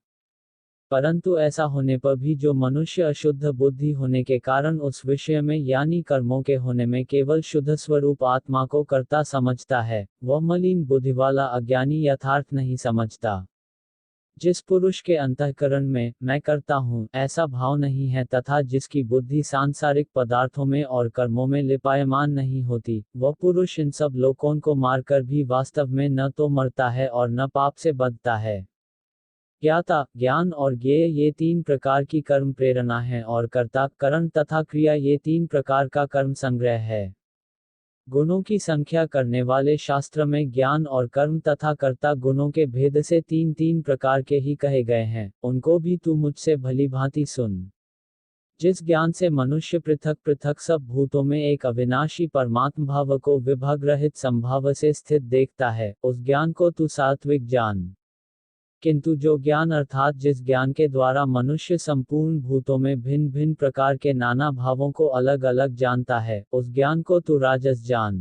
परंतु ऐसा होने पर भी जो मनुष्य अशुद्ध बुद्धि होने के कारण उस विषय में यानी कर्मों के होने में केवल शुद्ध स्वरूप आत्मा को कर्ता समझता है, वह मलिन बुद्धि वाला अज्ञानी यथार्थ नहीं समझता। जिस पुरुष के अंतःकरण में मैं करता हूँ ऐसा भाव नहीं है तथा जिसकी बुद्धि सांसारिक पदार्थों में और कर्मों में लिपायमान नहीं होती, वह पुरुष इन सब लोकों को मारकर भी वास्तव में न तो मरता है और न पाप से बंधता है। ज्ञाता, ज्ञान और ज्ञेय ये 3 प्रकार की कर्म प्रेरणा है और कर्ता, करण तथा क्रिया ये 3 प्रकार का कर्म संग्रह है। गुणों की संख्या करने वाले शास्त्र में ज्ञान और कर्म तथा कर्ता गुणों के भेद से 3 प्रकार के ही कहे गए हैं, उनको भी तू मुझसे भली भांति सुन। जिस ज्ञान से मनुष्य पृथक पृथक सब भूतों में एक अविनाशी परमात्म भाव को विभाग रहित संभाव से स्थित देखता है, उस ज्ञान को तू सात्विक जान। किंतु जो ज्ञान अर्थात जिस ज्ञान के द्वारा मनुष्य संपूर्ण भूतों में भिन्न भिन्न प्रकार के नाना भावों को अलग अलग जानता है, उस ज्ञान को तू राजस जान।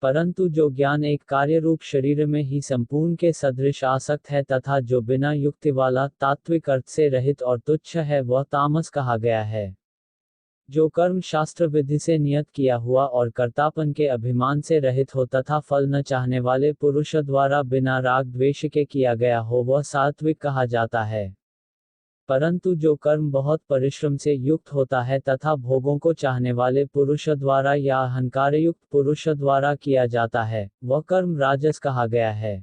परंतु जो ज्ञान एक कार्य रूप शरीर में ही संपूर्ण के सदृश आसक्त है तथा जो बिना युक्ति वाला, तात्विक अर्थ से रहित और तुच्छ है, वह तामस कहा गया है। जो कर्म शास्त्र विधि से नियत किया हुआ और कर्तापन के अभिमान से रहित हो तथा फल न चाहने वाले पुरुष द्वारा बिना राग द्वेष के किया गया हो, वह सात्विक कहा जाता है। परंतु जो कर्म बहुत परिश्रम से युक्त होता है तथा भोगों को चाहने वाले पुरुष द्वारा या अहंकार युक्त पुरुष द्वारा किया जाता है, वह कर्म राजस कहा गया है।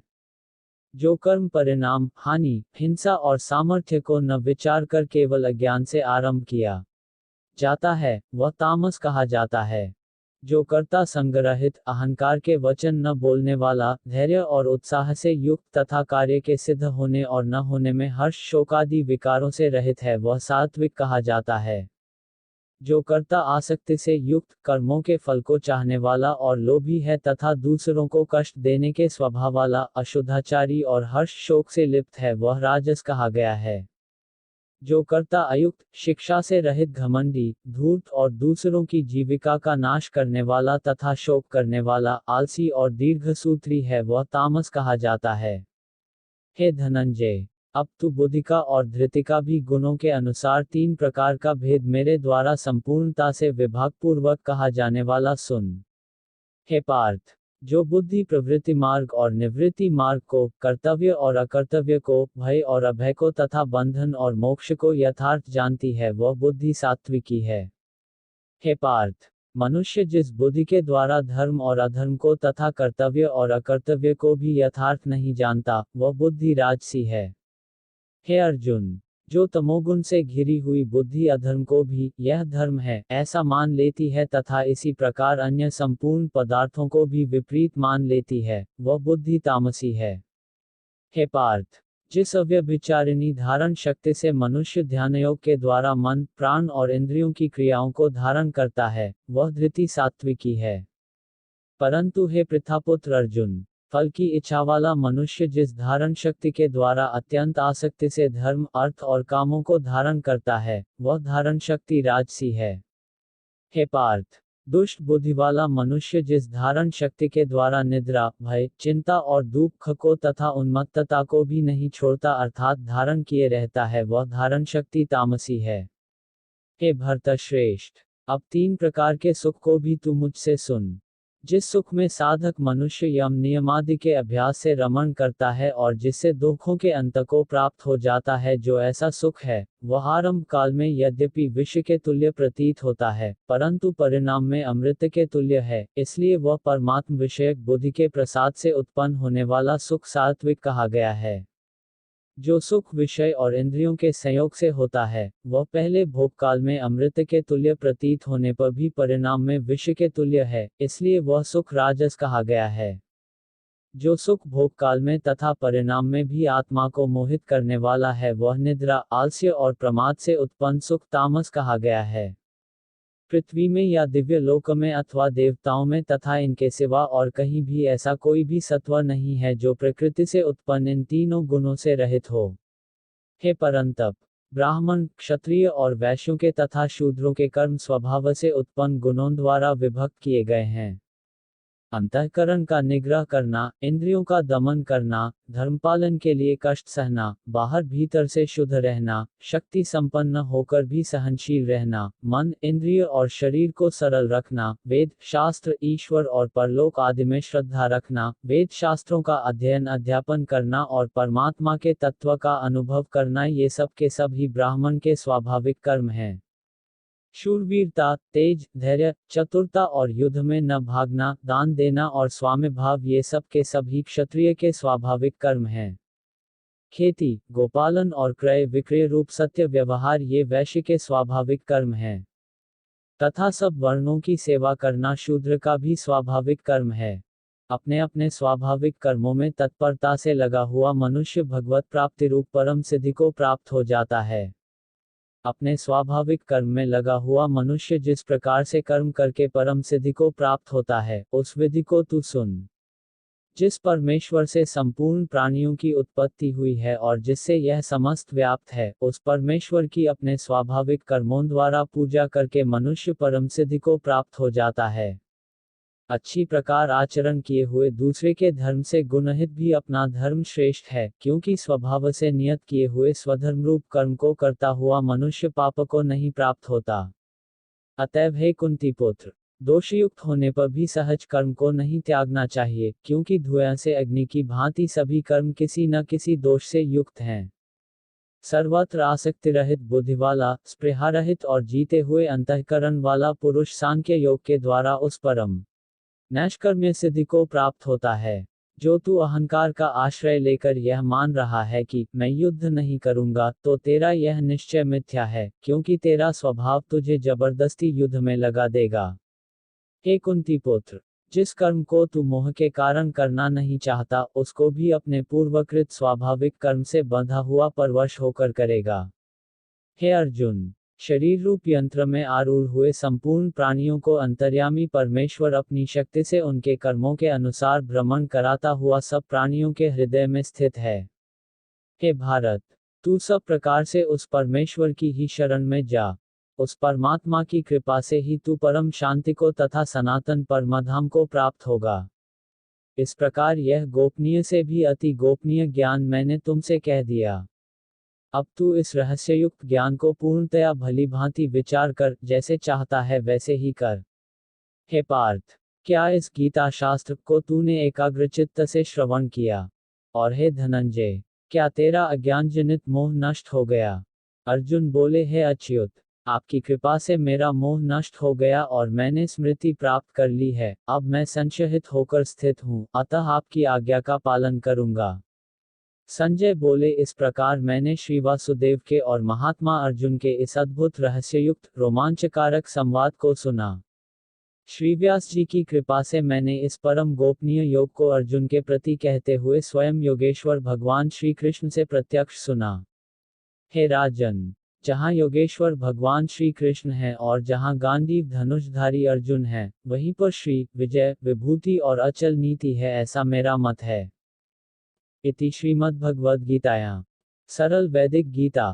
जो कर्म परिणाम, हानि, हिंसा और सामर्थ्य को न विचार कर केवल अज्ञान से आरंभ किया जाता है, वह तामस कहा जाता है। जो कर्ता संग्रहित, अहंकार के वचन न बोलने वाला, धैर्य और उत्साह से युक्त तथा कार्य के सिद्ध होने और न होने में हर्ष शोकादि विकारों से रहित है, वह सात्विक कहा जाता है। जो कर्ता आसक्ति से युक्त, कर्मों के फल को चाहने वाला और लोभी है तथा दूसरों को कष्ट देने के स्वभाव वाला, अशुद्धाचारी और हर्ष शोक से लिप्त है, वह राजस कहा गया है। जो कर्ता अयुक्त, शिक्षा से रहित, घमंडी, धूर्त और दूसरों की जीविका का नाश करने वाला तथा शोक करने वाला, आलसी और दीर्घसूत्री है, वह तामस कहा जाता है। हे धनंजय, अब तू बुद्धिका और धृतिका भी गुणों के अनुसार 3 प्रकार का भेद मेरे द्वारा संपूर्णता से विभागपूर्वक कहा जाने वाला सुन। हे पार्थ, जो बुद्धि प्रवृत्ति मार्ग और निवृत्ति मार्ग को, कर्तव्य और अकर्तव्य को, भय और अभय को तथा बंधन और मोक्ष को यथार्थ जानती है, वह बुद्धि सात्विकी है। हे पार्थ, मनुष्य जिस बुद्धि के द्वारा धर्म और अधर्म को तथा कर्तव्य और अकर्तव्य को भी यथार्थ नहीं जानता, वह बुद्धि राजसी है। हे अर्जुन, जो तमोगुण से घिरी हुई बुद्धि अधर्म को भी यह धर्म है ऐसा मान लेती है तथा इसी प्रकार अन्य संपूर्ण पदार्थों को भी विपरीत मान लेती है, वह बुद्धि तामसी है। हे पार्थ, जिस अव्यभिचारिणी धारण शक्ति से मनुष्य ध्यानयोग के द्वारा मन, प्राण और इंद्रियों की क्रियाओं को धारण करता है, वह धृति सात्विकी है। परंतु हे पृथापुत्र अर्जुन, फल की इच्छा वाला मनुष्य जिस धारण शक्ति के द्वारा अत्यंत आसक्ति से धर्म, अर्थ और कामों को धारण करता है, वह धारण शक्ति राजसी है। हे पार्थ, दुष्ट बुद्धि वाला मनुष्य जिस धारण शक्ति के द्वारा निद्रा, भय, चिंता और दुख को तथा उन्मत्तता को भी नहीं छोड़ता अर्थात धारण किए रहता है, वह धारण शक्ति तामसी है। हे भर्तश्रेष्ठ, अब 3 प्रकार के सुख को भी तू मुझसे सुन। जिस सुख में साधक मनुष्य यम नियमादि के अभ्यास से रमण करता है और जिससे दुखों के अंत को प्राप्त हो जाता है, जो ऐसा सुख है वह आरंभ काल में यद्यपि विष के तुल्य प्रतीत होता है, परंतु परिणाम में अमृत के तुल्य है, इसलिए वह परमात्म विषयक बुद्धि के प्रसाद से उत्पन्न होने वाला सुख सात्विक कहा गया है। जो सुख विषय और इंद्रियों के संयोग से होता है वह पहले भोग काल में अमृत के तुल्य प्रतीत होने पर भी परिणाम में विष के तुल्य है, इसलिए वह सुख राजस कहा गया है। जो सुख भोग काल में तथा परिणाम में भी आत्मा को मोहित करने वाला है वह निद्रा, आलस्य और प्रमाद से उत्पन्न सुख तामस कहा गया है। पृथ्वी में या दिव्य लोक में अथवा देवताओं में तथा इनके सिवा और कहीं भी ऐसा कोई भी सत्व नहीं है जो प्रकृति से उत्पन्न इन तीनों गुणों से रहित हो। हे परंतप, ब्राह्मण, क्षत्रिय और वैश्यों के तथा शूद्रों के कर्म स्वभाव से उत्पन्न गुणों द्वारा विभक्त किए गए हैं। अंतःकरण का निग्रह करना, इंद्रियों का दमन करना, धर्मपालन के लिए कष्ट सहना, बाहर भीतर से शुद्ध रहना, शक्ति संपन्न होकर भी सहनशील रहना, मन, इंद्रिय और शरीर को सरल रखना, वेद, शास्त्र, ईश्वर और परलोक आदि में श्रद्धा रखना, वेद शास्त्रों का अध्ययन अध्यापन करना और परमात्मा के तत्व का अनुभव करना, ये सब के सब ही ब्राह्मण के स्वाभाविक कर्म हैं। शूरवीरता, तेज, धैर्य, चतुरता और युद्ध में न भागना, दान देना और स्वामी भाव, ये सब के सभी क्षत्रिय के स्वाभाविक कर्म हैं। खेती, गोपालन और क्रय विक्रय रूप सत्य व्यवहार ये वैश्य के स्वाभाविक कर्म हैं। तथा सब वर्णों की सेवा करना शूद्र का भी स्वाभाविक कर्म है। अपने अपने स्वाभाविक कर्मों में तत्परता से लगा हुआ मनुष्य भगवत प्राप्ति रूप परम सिद्धि को प्राप्त हो जाता है। अपने स्वाभाविक कर्म में लगा हुआ मनुष्य जिस प्रकार से कर्म करके परम सिद्धि को प्राप्त होता है, उस विधि को तू सुन। जिस परमेश्वर से संपूर्ण प्राणियों की उत्पत्ति हुई है और जिससे यह समस्त व्याप्त है, उस परमेश्वर की अपने स्वाभाविक कर्मों द्वारा पूजा करके मनुष्य परम सिद्धि को प्राप्त हो जाता है। अच्छी प्रकार आचरण किए हुए दूसरे के धर्म से गुणहित भी अपना धर्म श्रेष्ठ है, क्योंकि स्वभाव से नियत किए हुए स्वधर्म रूप कर्म को करता हुआ मनुष्य पाप को नहीं प्राप्त होता। अतएव हे कुंती पुत्र, दोषयुक्त होने पर भी सहज कर्म को नहीं त्यागना चाहिए, क्योंकि धुआं से अग्नि की भांति सभी कर्म किसी न किसी दोष से युक्त हैं। सर्वत्र आसक्ति रहित बुद्धि वाला, स्पृहा रहित और जीते हुए अंतःकरण वाला पुरुष सांख्य योग के द्वारा उस परम नैष्कर्म्य सिद्धि को प्राप्त होता है। जो तू अहंकार का आश्रय लेकर यह मान रहा है कि मैं युद्ध नहीं करूंगा, तो तेरा यह निश्चय मिथ्या है, क्योंकि तेरा स्वभाव तुझे जबरदस्ती युद्ध में लगा देगा। हे कुंती पुत्र, जिस कर्म को तू मोह के कारण करना नहीं चाहता, उसको भी अपने पूर्वकृत स्वाभाविक कर्म से बंधा हुआ परवश होकर करेगा। हे अर्जुन, शरीर रूप यंत्र में आरूढ़ हुए संपूर्ण प्राणियों को अंतर्यामी परमेश्वर अपनी शक्ति से उनके कर्मों के अनुसार भ्रमण कराता हुआ सब प्राणियों के हृदय में स्थित है। हे भारत, तू सब प्रकार से उस परमेश्वर की ही शरण में जा। उस परमात्मा की कृपा से ही तू परम शांति को तथा सनातन परमधाम को प्राप्त होगा। इस प्रकार यह गोपनीय से भी अति गोपनीय ज्ञान मैंने तुमसे कह दिया। अब तू इस रहस्ययुक्त ज्ञान को पूर्णतया भली भांति विचार कर, जैसे चाहता है वैसे ही कर। हे पार्थ, क्या इस गीता शास्त्र को तूने एकाग्रचित्त से श्रवण किया? और हे धनंजय, क्या तेरा अज्ञानजनित मोह नष्ट हो गया? अर्जुन बोले, हे अच्युत, आपकी कृपा से मेरा मोह नष्ट हो गया और मैंने स्मृति प्राप्त कर ली है। अब मैं संशयित होकर स्थित हूँ, अतः आपकी आज्ञा का पालन करूंगा। संजय बोले, इस प्रकार मैंने श्री वासुदेव के और महात्मा अर्जुन के इस अद्भुत रहस्ययुक्त रोमांचकारक संवाद को सुना। श्री व्यास जी की कृपा से मैंने इस परम गोपनीय योग को अर्जुन के प्रति कहते हुए स्वयं योगेश्वर भगवान श्री कृष्ण से प्रत्यक्ष सुना। हे राजन, जहाँ योगेश्वर भगवान श्री कृष्ण हैं और जहाँ गांडीव धनुषधारी अर्जुन है, वहीं पर श्री विजय, विभूति और अचल नीति है, ऐसा मेरा मत है। इति श्रीमद्भगवद्गीतायां सरल वैदिक गीता